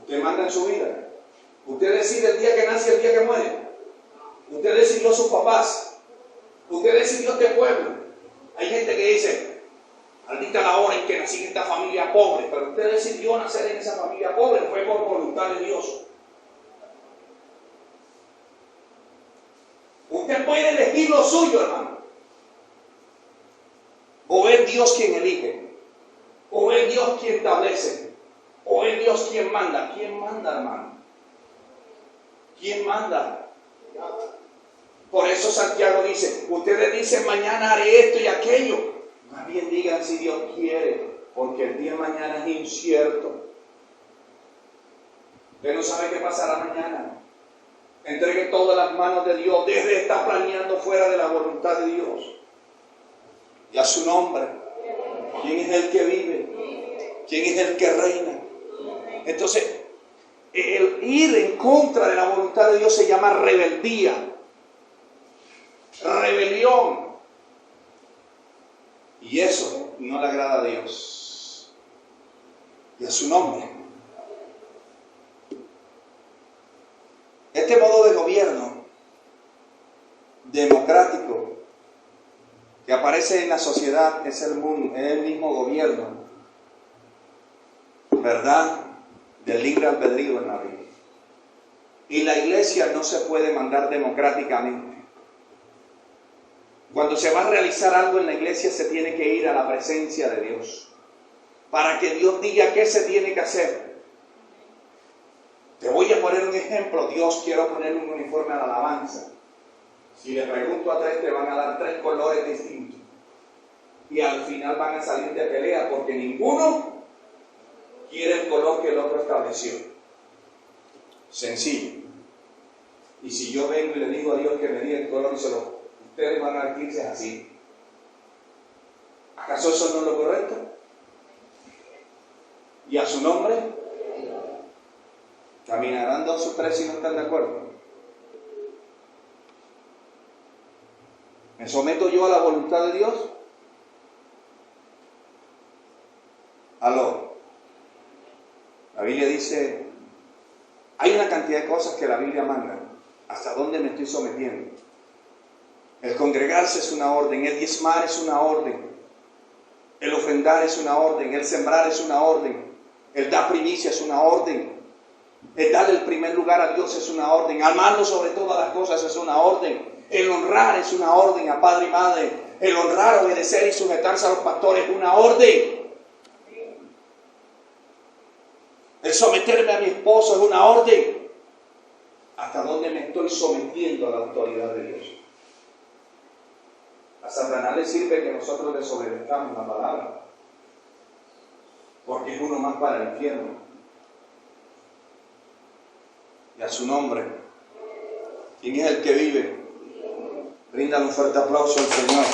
Usted manda en su vida. Usted decide el día que nace y el día que muere. Usted decidió sus papás. Usted decidió este pueblo. Hay gente que dice, maldita la hora en que nací en esta familia pobre, pero usted decidió nacer en esa familia pobre, fue por voluntad de Dios. Usted puede elegir lo suyo, hermano. O es Dios quien elige, o es Dios quien establece, o es Dios quien manda. ¿Quién manda, hermano? ¿Quién manda? Por eso Santiago dice, ustedes dicen mañana haré esto y aquello. Más bien digan si Dios quiere, porque el día de mañana es incierto. Usted no sabe qué pasará mañana. Entregue todo en las manos de Dios. Deje de estar planeando fuera de la voluntad de Dios. Y a su nombre. ¿Quién es el que vive? ¿Quién es el que reina? Entonces, el ir en contra de la voluntad de Dios se llama rebeldía. Rebelión. Y eso no le agrada a Dios. Y a su nombre. Este modo de gobierno democrático que aparece en la sociedad es el mismo gobierno, ¿verdad?, del libre albedrío en la vida. Y la iglesia no se puede mandar democráticamente. Cuando se va a realizar algo en la iglesia se tiene que ir a la presencia de Dios para que Dios diga qué se tiene que hacer. Te voy a poner un ejemplo. Dios, quiero poner un uniforme a la alabanza. Si le pregunto a tres, te van a dar tres colores distintos. Y al final van a salir de pelea porque ninguno quiere el color que el otro estableció. Sencillo. Y si yo vengo y le digo a Dios que me diga el color y ustedes van a vestirse así. ¿Acaso eso no es lo correcto? ¿Y a su nombre? ¿Caminarán dos o tres si no están de acuerdo? ¿Me someto yo a la voluntad de Dios? Aló. La Biblia dice, hay una cantidad de cosas que la Biblia manda. ¿Hasta dónde me estoy sometiendo? El congregarse es una orden, el diezmar es una orden, El ofrendar es una orden, el sembrar es una orden, el dar primicia es una orden, el dar el primer lugar a Dios es una orden, amarlo sobre todas las cosas es una orden, el honrar es una orden a padre y madre, el honrar, obedecer y sujetarse a los pastores es una orden. El someterme a mi esposo es una orden. ¿Hasta dónde me estoy sometiendo a la autoridad de Dios? A Satanás le sirve que nosotros desobedezcamos la palabra, porque es uno más para el infierno. Y a su nombre, ¿quién es el que vive? Bríndale un fuerte aplauso al Señor.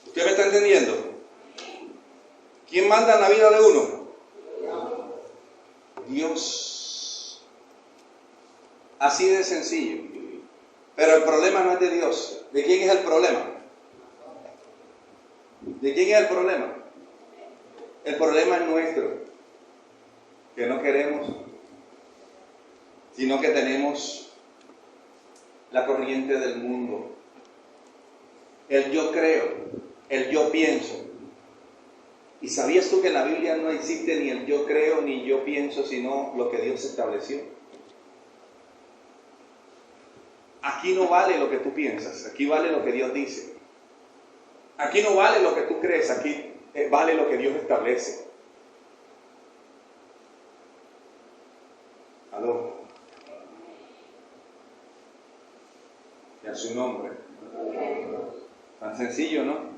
¿Usted me está entendiendo? ¿Quién manda en la vida de uno? Dios. Así de sencillo. Pero el problema no es de Dios. ¿De quién es el problema? ¿De quién es el problema? El problema es nuestro, que no queremos, sino que tenemos la corriente del mundo. El yo creo, el yo pienso. ¿Y sabías tú que en la Biblia no existe ni el yo creo ni yo pienso, sino lo que Dios estableció? Aquí no vale lo que tú piensas, aquí vale lo que Dios dice. Aquí no vale lo que tú crees, aquí vale lo que Dios establece. ¿Aló? Y a su nombre. Tan sencillo, ¿no?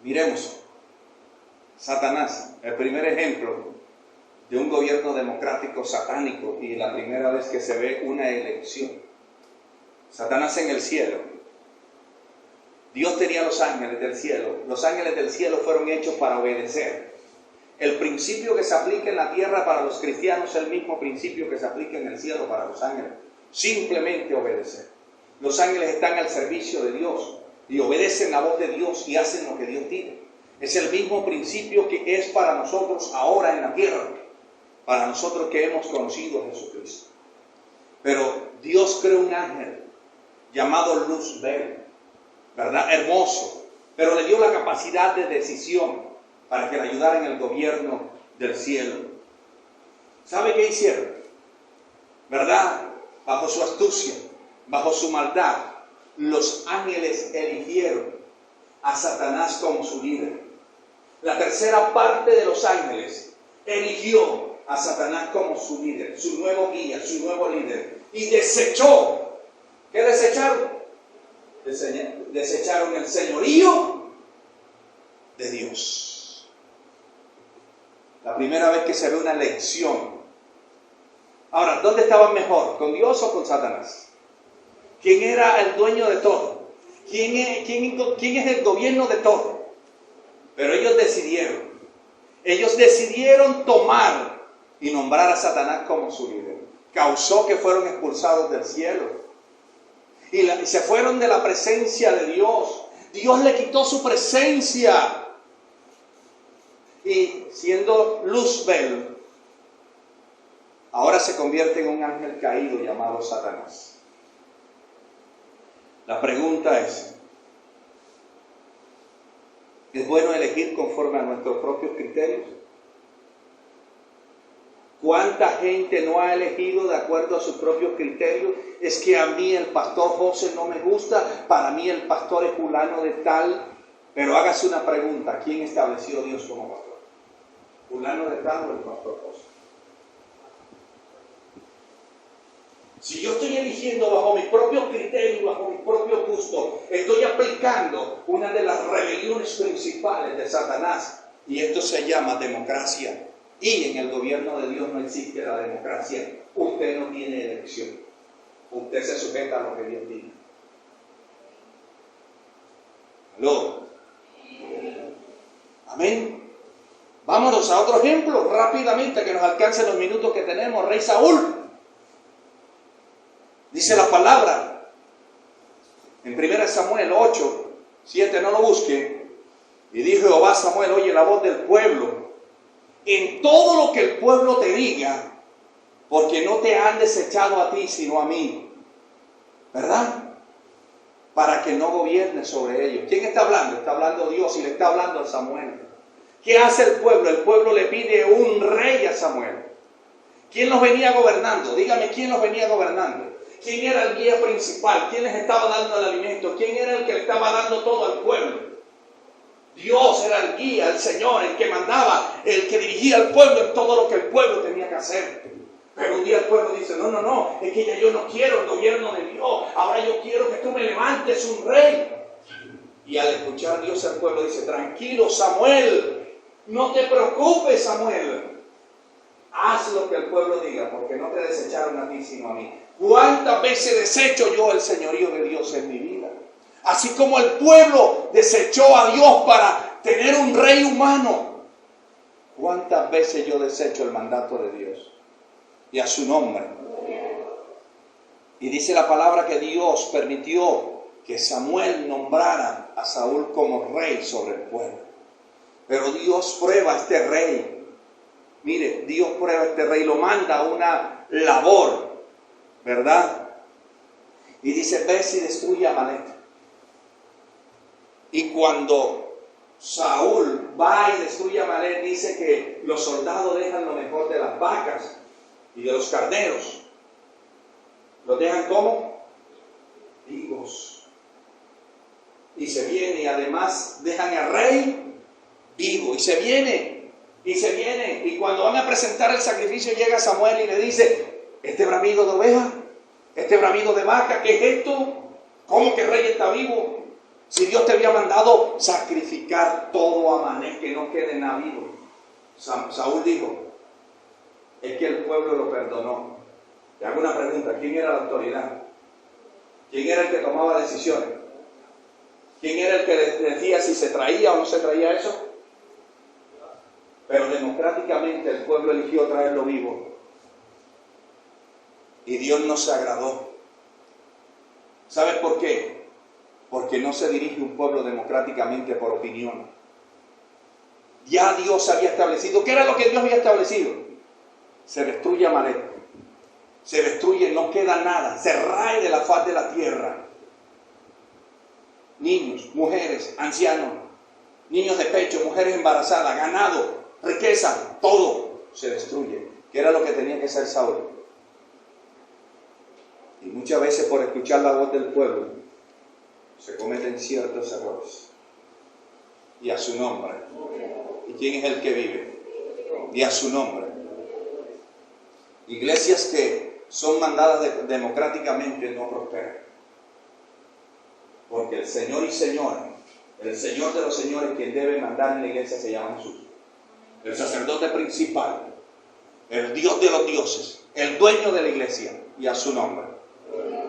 Miremos. Satanás, el primer ejemplo de un gobierno democrático satánico y la primera vez que se ve una elección. Satanás en el cielo. Dios tenía los ángeles del cielo. Los ángeles del cielo fueron hechos para obedecer. El principio que se aplica en la tierra para los cristianos es el mismo principio que se aplica en el cielo para los ángeles. Simplemente obedecer. Los ángeles están al servicio de Dios y obedecen la voz de Dios y hacen lo que Dios dice. Es el mismo principio que es para nosotros ahora en la tierra, para nosotros que hemos conocido a Jesucristo. Pero Dios creó un ángel llamado Luzbel, ¿verdad? Hermoso, pero le dio la capacidad de decisión para que le ayudara en el gobierno del cielo. ¿Sabe qué hicieron? ¿Verdad? Bajo su astucia, bajo su maldad, los ángeles eligieron a Satanás como su líder. La tercera parte de los ángeles eligió a Satanás como su líder, su nuevo guía, su nuevo líder, y desechó. ¿Qué desecharon? Desecharon el señorío de Dios. La primera vez que se ve una elección. Ahora, ¿dónde estaban mejor? ¿Con Dios o con Satanás? ¿Quién era el dueño de todo? ¿Quién es el gobierno de todo? Pero ellos decidieron tomar y nombrar a Satanás como su líder. Causó que fueron expulsados del cielo. Y se fueron de la presencia de Dios. Dios le quitó su presencia. Y siendo Luzbel, ahora se convierte en un ángel caído llamado Satanás. La pregunta ¿es bueno elegir conforme a nuestros propios criterios? ¿Cuánta gente no ha elegido de acuerdo a sus propios criterios? Es que a mí el pastor José no me gusta, para mí el pastor es fulano de tal. Pero hágase una pregunta, ¿quién estableció Dios como pastor? ¿Fulano de tal o el pastor José? Si yo estoy eligiendo bajo mis propios criterios, bajo mis propios gustos, estoy aplicando una de las rebeliones principales de Satanás. Y esto se llama democracia. Y en el gobierno de Dios no existe la democracia. Usted no tiene elección. Usted se sujeta a lo que Dios dice. ¿Aló? Amén. Vámonos a otro ejemplo rápidamente que nos alcancen los minutos que tenemos. Rey Saúl. Dice la palabra en 1 Samuel 8:7, no lo busque. Y dijo Jehová a Samuel: oye la voz del pueblo en todo lo que el pueblo te diga, porque no te han desechado a ti, sino a mí. ¿Verdad? Para que no gobiernes sobre ellos. ¿Quién está hablando? Está hablando Dios y le está hablando a Samuel. ¿Qué hace el pueblo? El pueblo le pide un rey a Samuel. ¿Quién los venía gobernando? Dígame, ¿quién los venía gobernando? ¿Quién era el guía principal? ¿Quién les estaba dando el alimento? ¿Quién era el que le estaba dando todo al pueblo? Dios era el guía, el Señor, el que mandaba, el que dirigía al pueblo en todo lo que el pueblo tenía que hacer. Pero un día el pueblo dice, no, es que ya yo no quiero el gobierno de Dios, ahora yo quiero que tú me levantes un rey. Y al escuchar Dios al pueblo dice, tranquilo Samuel, no te preocupes Samuel, haz lo que el pueblo diga, porque no te desecharon a ti sino a mí. ¿Cuántas veces desecho yo el señorío de Dios en mi vida? Así como el pueblo desechó a Dios para tener un rey humano, ¿cuántas veces yo desecho el mandato de Dios? Y a su nombre. Y dice la palabra que Dios permitió que Samuel nombrara a Saúl como rey sobre el pueblo. Pero Dios prueba a este rey. Mire, Dios prueba a este rey, lo manda a una labor, ¿verdad? Y dice, ve y destruye a Amalek. Y cuando Saúl va y destruye a Amalek, dice que los soldados dejan lo mejor de las vacas y de los carneros. ¿Los dejan cómo? Vivos. Y se viene, y además dejan al rey vivo. Y se viene. Y cuando van a presentar el sacrificio, llega Samuel y le dice, este bramido de oveja, este bramido de vaca, ¿qué es esto? ¿Cómo que el rey está vivo? Si Dios te había mandado sacrificar todo a Amalek, que no quede nada vivo. Saúl dijo, es que el pueblo lo perdonó. Te hago una pregunta, ¿quién era la autoridad? ¿Quién era el que tomaba decisiones? ¿Quién era el que decía si se traía o no se traía eso? Pero democráticamente el pueblo eligió traerlo vivo. Y Dios no se agradó. ¿Sabes por qué? Porque no se dirige un pueblo democráticamente por opinión. Ya Dios había establecido. ¿Qué era lo que Dios había establecido? Se destruye Amalek. Se destruye, no queda nada. Se rae de la faz de la tierra. Niños, mujeres, ancianos, niños de pecho, mujeres embarazadas, ganado, riqueza, todo se destruye. ¿Qué era lo que tenía que hacer Saúl? Y muchas veces por escuchar la voz del pueblo se cometen ciertos errores. Y a su nombre. ¿Y quién es el que vive? Y a su nombre. Iglesias que son mandadas democráticamente no prosperan. Porque el Señor y Señora, el Señor de los señores, quien debe mandar en la iglesia se llama Jesús. El sacerdote principal, el Dios de los dioses, el dueño de la iglesia, y a su nombre.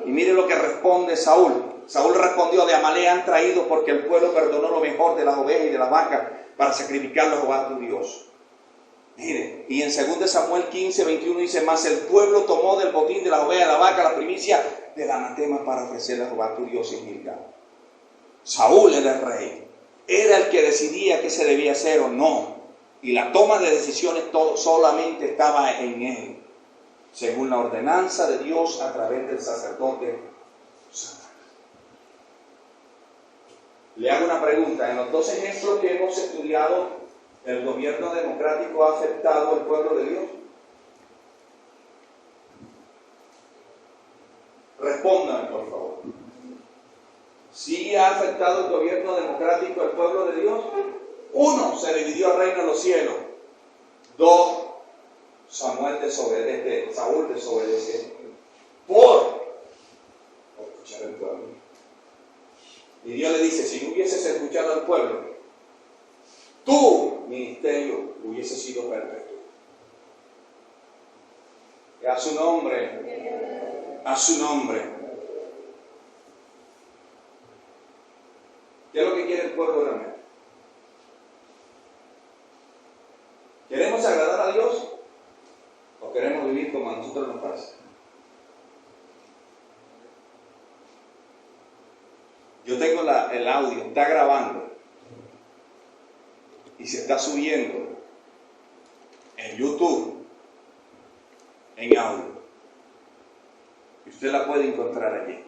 Y mire lo que responde Saúl. Saúl respondió, de Amalek han traído porque el pueblo perdonó lo mejor de las ovejas y de las vacas para sacrificarlos a Jehová tu Dios. Mire, y en 2 Samuel 15, 21 dice, mas el pueblo tomó del botín de las ovejas y de la vaca la primicia del anatema para ofrecerle a Jehová tu Dios en Gilgal. Saúl era el rey, era el que decidía qué se debía hacer o no, y la toma de decisiones solamente estaba en él, según la ordenanza de Dios a través del sacerdote Samuel. Le hago una pregunta, en los dos ejemplos que hemos estudiado, ¿el gobierno democrático ha afectado al pueblo de Dios? Respóndame, por favor. ¿Sí ha afectado el gobierno democrático al pueblo de Dios? 1, se dividió el reino de los cielos. 2, Saúl desobedece por escuchar al pueblo. Y Dios le dice, si no hubieses escuchado al pueblo, tu ministerio hubiese sido perfecto. Y a su nombre, a su nombre. ¿Qué es lo que quiere el pueblo realmente? ¿Queremos agradar a Dios o queremos vivir como a nosotros nos parece? Yo tengo el audio, está grabando y se está subiendo en YouTube, en audio. Y usted la puede encontrar allí.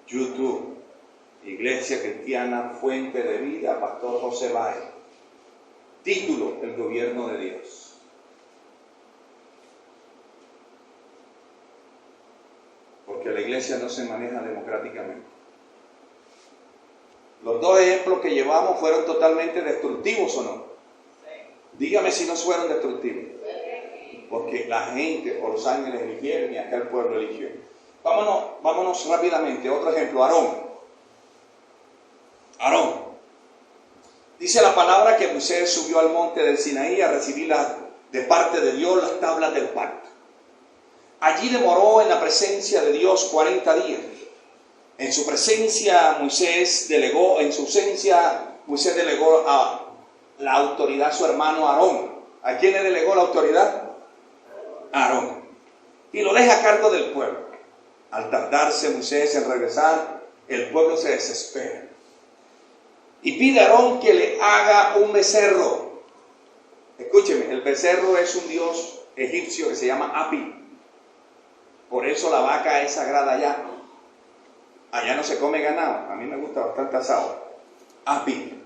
YouTube, Iglesia Cristiana Fuente de Vida, Pastor José Báez. Título: El Gobierno de Dios. Porque la iglesia no se maneja democráticamente. Los dos ejemplos que llevamos fueron totalmente destructivos, ¿o no? Dígame si no fueron destructivos. Porque la gente o los ángeles eligieron y acá el pueblo eligió. Vámonos rápidamente. Otro ejemplo, Aarón. Dice la palabra que Moisés subió al monte del Sinaí a recibir de parte de Dios las tablas del pacto. Allí demoró en la presencia de Dios 40 días. En su presencia Moisés delegó a la autoridad a su hermano Aarón. ¿A quién le delegó la autoridad? Aarón. Y lo deja a cargo del pueblo. Al tardarse Moisés en regresar, el pueblo se desespera. Y pide a Aarón que le haga un becerro. Escúcheme, el becerro es un dios egipcio que se llama Api. Por eso la vaca es sagrada allá. Allá no se come ganado. A mí me gusta bastante asado. Api.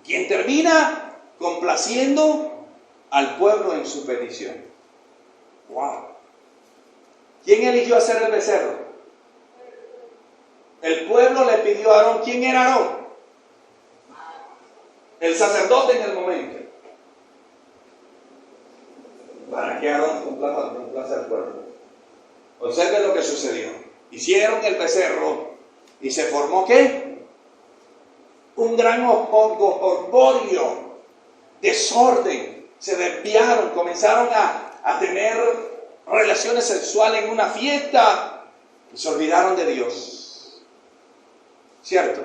Quien termina complaciendo al pueblo en su petición. ¡Wow! ¿Quién eligió hacer el becerro? El pueblo le pidió a Aarón. ¿Quién era Aarón? El sacerdote en el momento. ¿Para qué Aarón complace al pueblo? Observen lo que sucedió. Hicieron el becerro y se formó ¿qué? Un gran orgullo, desorden. Se desviaron, comenzaron a tener relaciones sexuales en una fiesta y se olvidaron de Dios. ¿Cierto?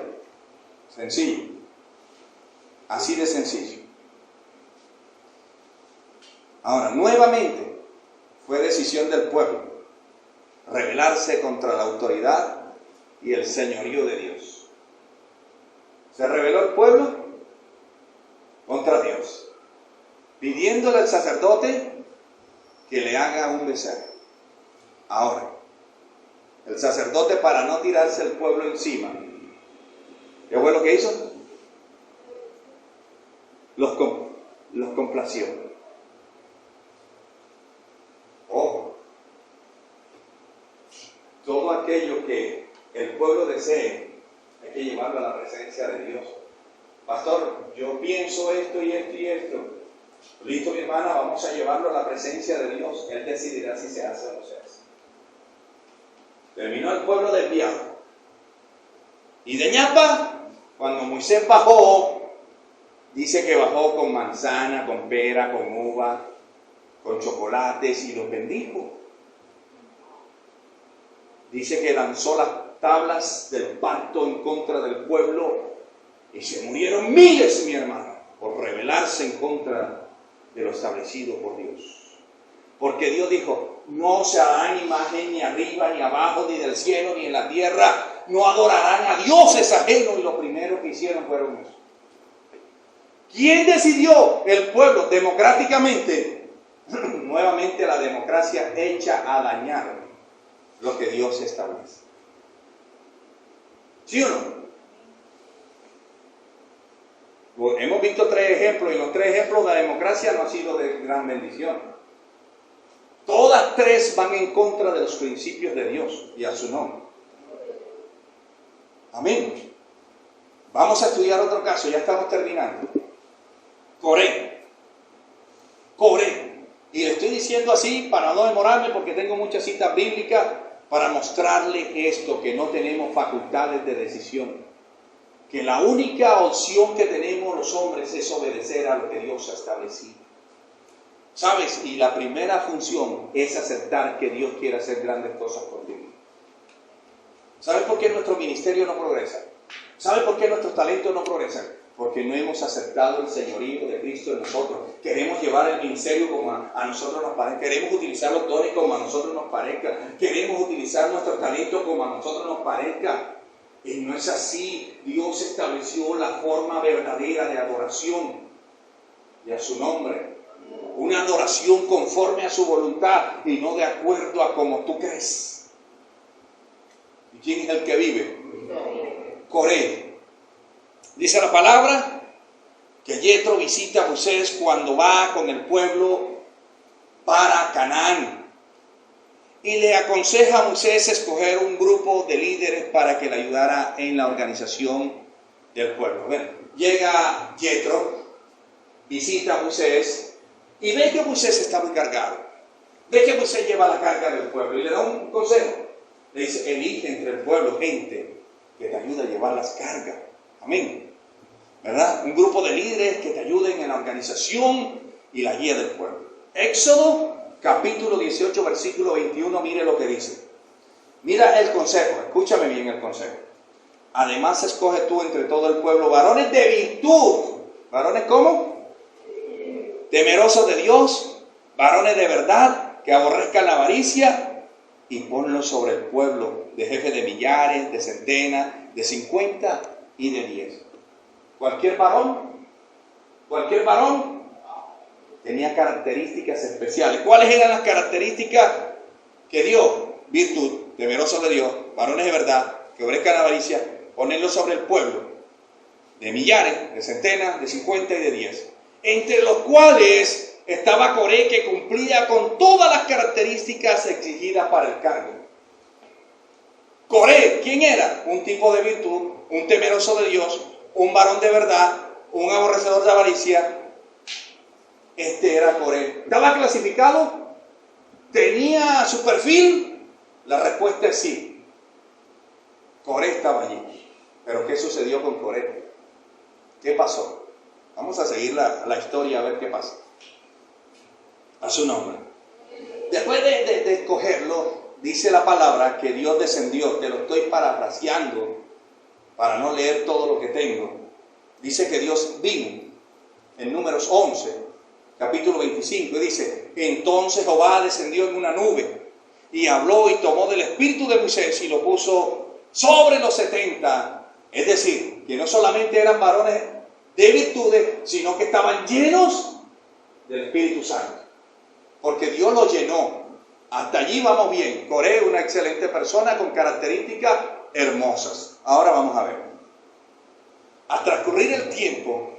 Sencillo. Así de sencillo. Ahora, nuevamente, fue decisión del pueblo rebelarse contra la autoridad y el señorío de Dios. Se rebeló el pueblo contra Dios, pidiéndole al sacerdote que le haga un becerro. Ahora, el sacerdote, para no tirarse el pueblo encima, ¿qué fue lo que hizo? Los complació. Ojo, todo aquello que el pueblo desee, hay que llevarlo a la presencia de Dios. Pastor, yo pienso esto y esto y esto. Listo, mi hermana, vamos a llevarlo a la presencia de Dios. Él decidirá si se hace o no se hace. Terminó el pueblo desviado. Y de ñapa, cuando Moisés bajó, dice que bajó con manzana, con pera, con uva, con chocolates y los bendijo. Dice que lanzó las tablas del pacto en contra del pueblo y se murieron miles, mi hermano, por rebelarse en contra de lo establecido por Dios. Porque Dios dijo: no se harán imagen ni arriba, ni abajo, ni del cielo, ni en la tierra. No adorarán a dioses ajenos. Y lo primero que hicieron fueron eso. ¿Quién decidió? El pueblo, democráticamente. Nuevamente la democracia hecha a dañar lo que Dios establece. ¿Sí o no? Hemos visto 3 ejemplos, y los 3 ejemplos de la democracia no han sido de gran bendición. Todas 3 van en contra de los principios de Dios y a su nombre. Amén. Vamos a estudiar otro caso, ya estamos terminando. Coré. Y le estoy diciendo así para no demorarme, porque tengo muchas citas bíblicas para mostrarle esto, que no tenemos facultades de decisión. Que la única opción que tenemos los hombres es obedecer a lo que Dios ha establecido. ¿Sabes? Y la primera función es aceptar que Dios quiere hacer grandes cosas contigo. ¿Sabes por qué nuestro ministerio no progresa? ¿Sabes por qué nuestros talentos no progresan? Porque no hemos aceptado el señorío de Cristo en nosotros. Queremos llevar el ministerio como a nosotros nos parezca. Queremos utilizar los dones como a nosotros nos parezca. Queremos utilizar nuestros talentos como a nosotros nos parezca. Y no es así. Dios estableció la forma verdadera de adoración y a su nombre. una adoración conforme a su voluntad y no de acuerdo a como tú crees. ¿Y quién es el que vive? Coré. Dice la palabra que Yetro visita a Moisés cuando va con el pueblo para Canaán y le aconseja a Moisés escoger un grupo de líderes para que le ayudara en la organización del pueblo. Bueno, llega Yetro, visita a Moisés y ve que Moisés está muy cargado. Ve que Moisés lleva la carga del pueblo y le da un consejo. Le dice, elige entre el pueblo gente que te ayude a llevar las cargas. Amén. ¿Verdad? Un grupo de líderes que te ayuden en la organización y la guía del pueblo. Éxodo capítulo 18 versículo 21, mire lo que dice. Mira el consejo, escúchame bien el consejo. Además escoge tú entre todo el pueblo varones de virtud. ¿Varones cómo? Temerosos de Dios, varones de verdad, que aborrezcan la avaricia, y ponlos sobre el pueblo de jefes de millares, de centenas, de 50 y de 10. Cualquier varón tenía características especiales. ¿Cuáles eran las características que dio? Virtud, temerosos de Dios, varones de verdad, que aborrezcan la avaricia, ponerlos sobre el pueblo de millares, de centenas, de 50 y de 10. Entre los cuales estaba Coré, que cumplía con todas las características exigidas para el cargo. Coré, ¿quién era? Un tipo de virtud, un temeroso de Dios, un varón de verdad, un aborrecedor de avaricia. Este era Coré. ¿Estaba clasificado? ¿Tenía su perfil? La respuesta es sí. Coré estaba allí. Pero ¿qué sucedió con Coré? ¿Qué pasó? Vamos a seguir la historia a ver qué pasa. A su nombre. Después de escogerlo, dice la palabra que Dios descendió. Te lo estoy parafraseando para no leer todo lo que tengo. Dice que Dios vino en Números 11, capítulo 25, y dice: entonces Jehová descendió en una nube y habló y tomó del espíritu de Moisés y lo puso sobre los 70. Es decir, que no solamente eran varones de virtudes, sino que estaban llenos del Espíritu Santo. Porque Dios los llenó. Hasta allí vamos bien. Coré, una excelente persona con características hermosas. Ahora vamos a ver. Al transcurrir el tiempo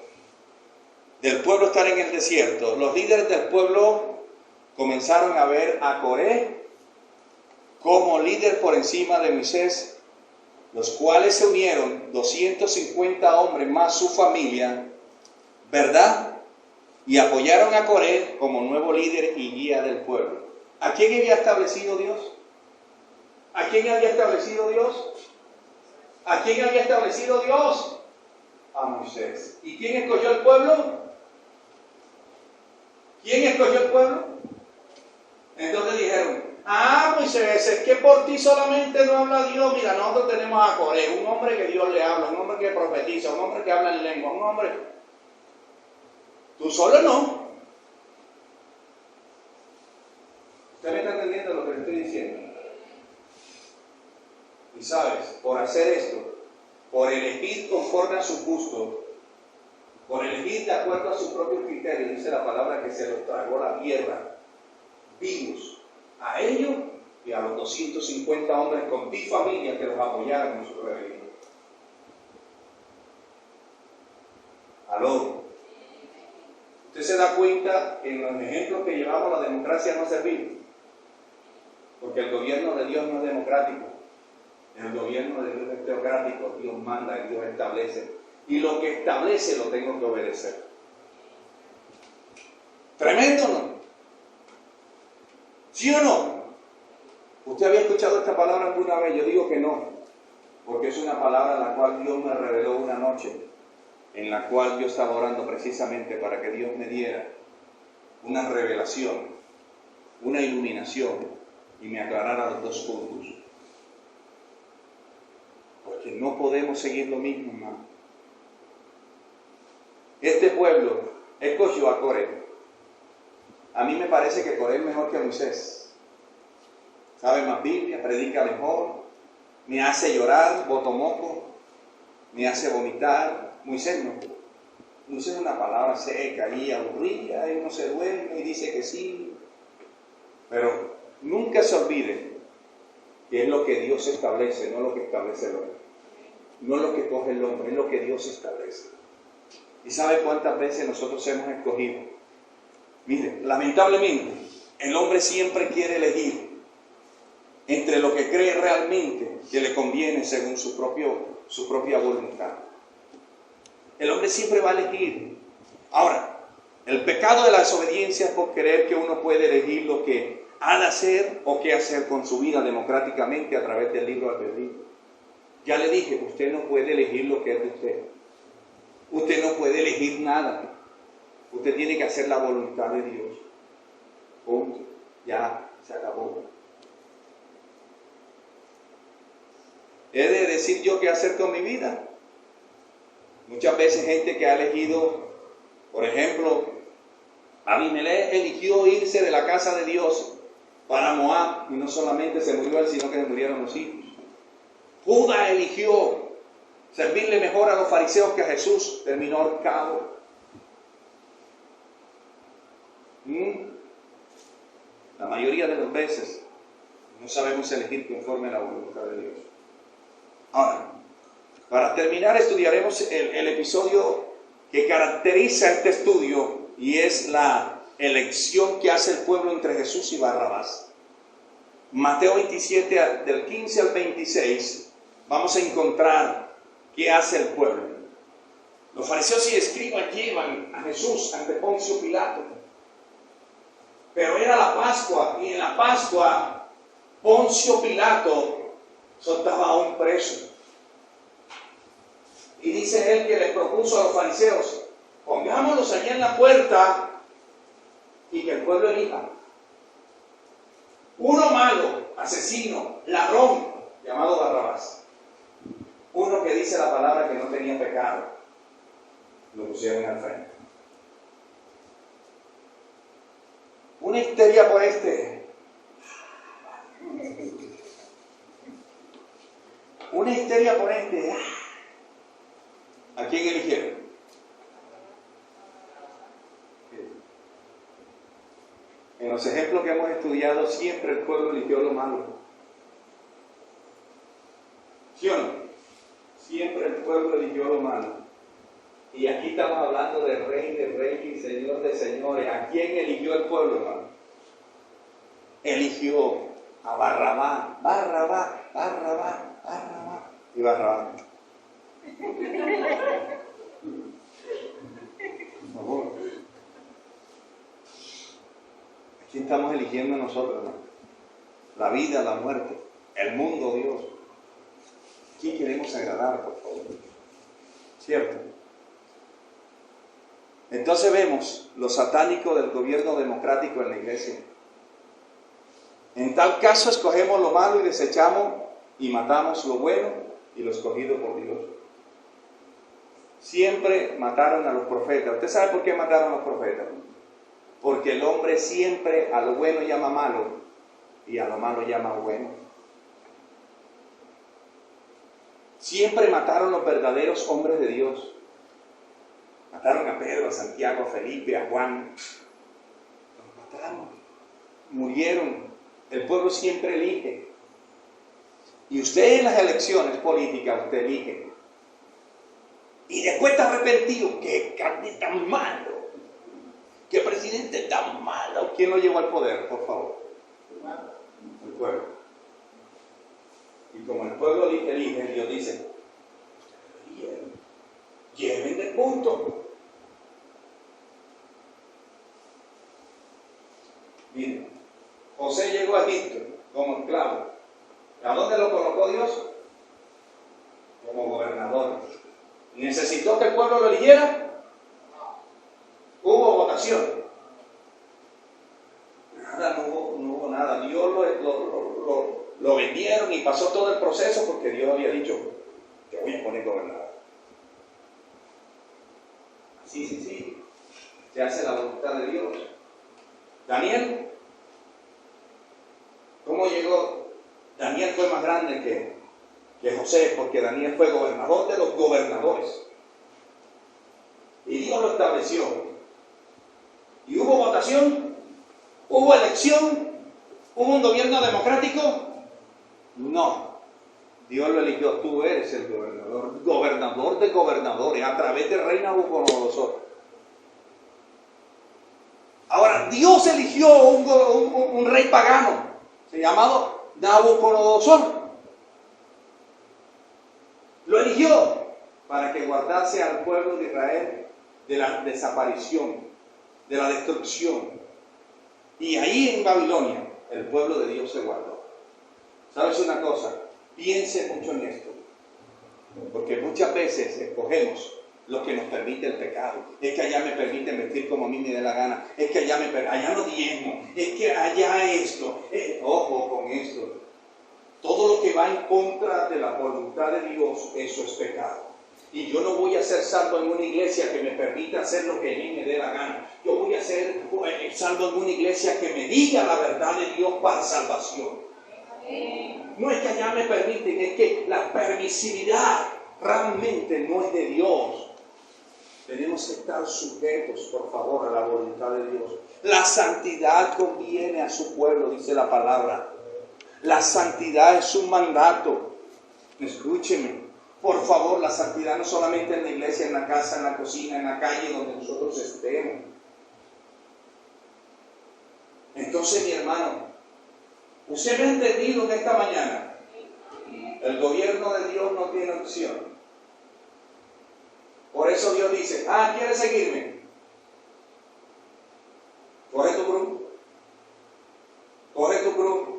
del pueblo estar en el desierto, los líderes del pueblo comenzaron a ver a Coré como líder por encima de Moisés, los cuales se unieron 250 hombres más su familia, ¿verdad? Y apoyaron a Coré como nuevo líder y guía del pueblo. ¿A quién había establecido Dios? ¿A quién había establecido Dios? ¿A quién había establecido Dios? A Moisés. ¿Y quién escogió el pueblo? ¿Quién escogió el pueblo? Entonces dijeron: Moisés, es que por ti solamente no habla Dios. Mira, nosotros tenemos a Coré, un hombre que Dios le habla, un hombre que profetiza, un hombre que habla en lengua, un hombre... Tú solo no. ¿Usted me está entendiendo lo que le estoy diciendo? Y sabes, por hacer esto, por elegir conforme a su gusto, por elegir de acuerdo a su propio criterio, dice la palabra que se los tragó la tierra, vivos, a ellos y a los 250 hombres con 10 familias que los apoyaron en su rebelión. Aló. Usted se da cuenta que en los ejemplos que llevamos la democracia no ha servido. Porque el gobierno de Dios no es democrático. El gobierno de Dios es teocrático. Dios manda y Dios establece. Y lo que establece lo tengo que obedecer. Tremendo, ¿no? ¿Sí o no? ¿Usted había escuchado esta palabra alguna vez? Yo digo que no. Porque es una palabra la cual Dios me reveló una noche, en la cual yo estaba orando precisamente para que Dios me diera una revelación, una iluminación y me aclarara los dos puntos. Porque no podemos seguir lo mismo, hermano. Este pueblo escogió a Coré. A mí me parece que Coré es mejor que Moisés. Sabe más Biblia, predica mejor, me hace llorar, boto moco, me hace vomitar. Moisés no. Usa una palabra seca y aburrida, y uno se duerme y dice que sí. Pero nunca se olvide que es lo que Dios establece, no lo que establece el hombre. No es lo que coge el hombre, es lo que Dios establece. ¿Y sabe cuántas veces nosotros hemos escogido? Mire, lamentablemente, el hombre siempre quiere elegir entre lo que cree realmente que le conviene según su propia voluntad. El hombre siempre va a elegir. Ahora, el pecado de la desobediencia es por creer que uno puede elegir lo que ha de hacer o qué hacer con su vida democráticamente a través del libre albedrío. Ya le dije, usted no puede elegir lo que es de usted. Usted no puede elegir nada. Usted tiene que hacer la voluntad de Dios. Punto. Ya, se acabó. ¿He de decir yo qué hacer con mi vida? Muchas veces gente que ha elegido, por ejemplo, Abimelech eligió irse de la casa de Dios para Moab, y no solamente se murió él, sino que se murieron los hijos. Judas eligió servirle mejor a los fariseos que a Jesús, terminó ahorcado. La mayoría de las veces no sabemos elegir conforme a la voluntad de Dios. Ahora, para terminar estudiaremos el episodio que caracteriza este estudio, y es la elección que hace el pueblo entre Jesús y Barrabás. Mateo 27, del 15 al 26, vamos a encontrar qué hace el pueblo. Los fariseos y escribas llevan a Jesús ante Poncio Pilato. Pero era la Pascua, y en la Pascua Poncio Pilato soltaba a un preso. Y dice él que les propuso a los fariseos: pongámoslos allá en la puerta y que el pueblo elija. Uno malo, asesino, ladrón, llamado Barrabás. Uno que dice la palabra que no tenía pecado. Lo pusieron al frente. Una histeria por este. Una histeria por este. ¿A quién eligieron? En los ejemplos que hemos estudiado, siempre el pueblo eligió lo malo. ¿Sí o no? Siempre el pueblo eligió lo malo. Y aquí estamos hablando de rey y señor de señores. ¿A quién eligió el pueblo, hermano? Eligió a Barrabás. Y Barrabás. Por favor. ¿A quién estamos eligiendo nosotros, hermano? La vida, la muerte, el mundo, Dios. ¿A quién queremos agradar, por favor? ¿Cierto? Entonces vemos lo satánico del gobierno democrático en la iglesia. En tal caso escogemos lo malo y desechamos y matamos lo bueno y lo escogido por Dios. Siempre mataron a los profetas. ¿Usted sabe por qué mataron a los profetas? Porque el hombre siempre a lo bueno llama malo y a lo malo llama bueno. Siempre mataron los verdaderos hombres de Dios. Mataron a Pedro, a Santiago, a Felipe, a Juan. Los mataron. Murieron. El pueblo siempre elige. Y usted en las elecciones políticas, usted elige. Y después está arrepentido. ¡Qué carne tan malo! ¡Qué presidente tan malo! ¿Quién lo llevó al poder, por favor? El pueblo. Y como el pueblo elige, Dios dice: lleven del punto. Miren, José llegó a Egipto como esclavo. ¿A dónde lo colocó Dios? Como gobernador. ¿Necesitó que el pueblo lo eligiera? Hubo votación. Nada, no hubo nada. Dios lo vendieron y pasó todo el proceso porque Dios había dicho: te voy a poner gobernador. Sí. Se hace la voluntad de Dios. Daniel, ¿cómo llegó? Daniel fue más grande que José, porque Daniel fue gobernador de los gobernadores. Y Dios Dios lo estableció. Y hubo votación, hubo elección, hubo un gobierno democrático. No. Dios lo eligió. Tú eres el gobernador, gobernador de gobernadores, a través del rey Nabucodonosor. Ahora, Dios eligió un rey pagano, llamado Nabucodonosor. Lo eligió para que guardase al pueblo de Israel de la desaparición, de la destrucción. Y ahí en Babilonia, el pueblo de Dios se guardó. ¿Sabes una cosa? Piense mucho en esto. Porque muchas veces escogemos lo que nos permite el pecado. Es que allá me permiten vestir como a mí me dé la gana. Es que allá no diezmo. Es que allá esto. Ojo con esto. Todo lo que va en contra de la voluntad de Dios, eso es pecado. Y yo no voy a ser salvo en una iglesia que me permita hacer lo que a mí me dé la gana. Yo voy a ser salvo en una iglesia que me diga la verdad de Dios para salvación. No es que allá me permiten, es que la permisividad realmente no es de Dios. Tenemos que estar sujetos, por favor, a la voluntad de Dios. La santidad conviene a su pueblo, dice la palabra. La santidad es un mandato. Escúcheme, por favor, la santidad no solamente en la iglesia, en la casa, en la cocina, en la calle, donde nosotros estemos. Entonces, mi hermano, usted me ha entendido en esta mañana. El gobierno de Dios no tiene opción. Por eso Dios dice, ¿quieres seguirme? Coge tu cruz. Coge tu cruz.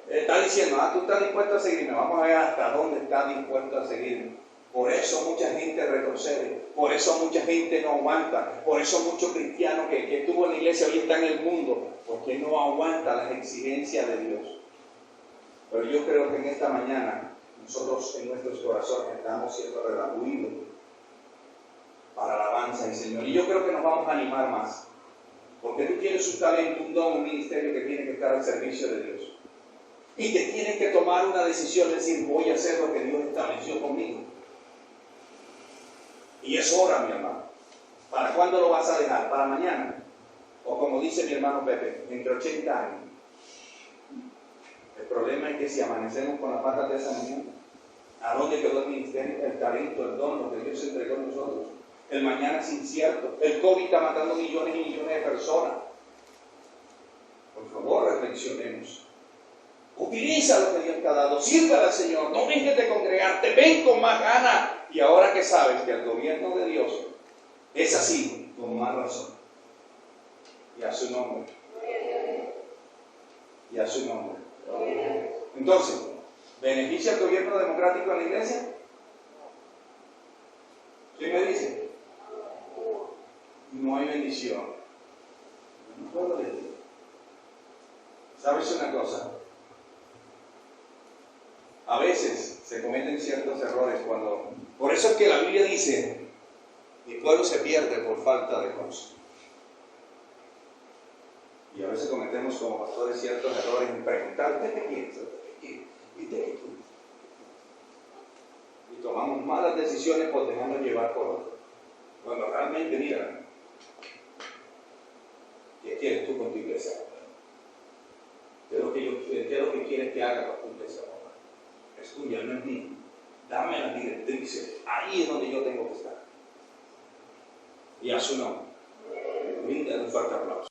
Está diciendo, tú estás dispuesto a seguirme. Vamos a ver hasta dónde está dispuesto a seguirme. Por eso mucha gente retrocede. Por eso mucha gente no aguanta. Por eso muchos cristianos que estuvo en la iglesia hoy están en el mundo. Porque no aguanta las exigencias de Dios. Pero yo creo que en esta mañana nosotros en nuestros corazones estamos siendo redarguidos para la alabanza del Señor. Y yo creo que nos vamos a animar más. Porque tú tienes un talento, un don, un ministerio que tiene que estar al servicio de Dios. Y que tienes que tomar una decisión, decir, voy a hacer lo que Dios estableció conmigo. Y es hora, mi hermano. ¿Para cuándo lo vas a dejar? ¿Para mañana? O como dice mi hermano Pepe, entre 80 años. El problema es que si amanecemos con las patas de esa mañana, ¿a dónde quedó el ministerio, el talento, el don, lo que Dios entregó a nosotros? El mañana es incierto. El COVID está matando millones y millones de personas. Por favor, reflexionemos. Utiliza lo que Dios te ha dado. Sirva al Señor. No dejes de congregarte. Ven con más ganas. Y ahora que sabes que el gobierno de Dios es así, con más razón. Y a su nombre. Y a su nombre. Entonces, ¿beneficia el gobierno democrático en la iglesia? ¿Sí me dice? No hay bendición. No puedo decir. ¿Sabes una cosa? A veces se cometen ciertos errores cuando... Por eso es que la Biblia dice, mi pueblo se pierde por falta de conocimiento. Y a veces cometemos como pastores ciertos errores en preguntar, ¿qué piensas? Y tomamos malas decisiones por dejarnos llevar por otros. Cuando realmente, mira, ¿qué quieres tú con tu iglesia? ¿Qué es lo que quieres que haga con tu iglesia? Es tuya, no es mía. Dame las directrices. Ahí es donde yo tengo que estar. Y a su nombre. Brinda un fuerte aplauso.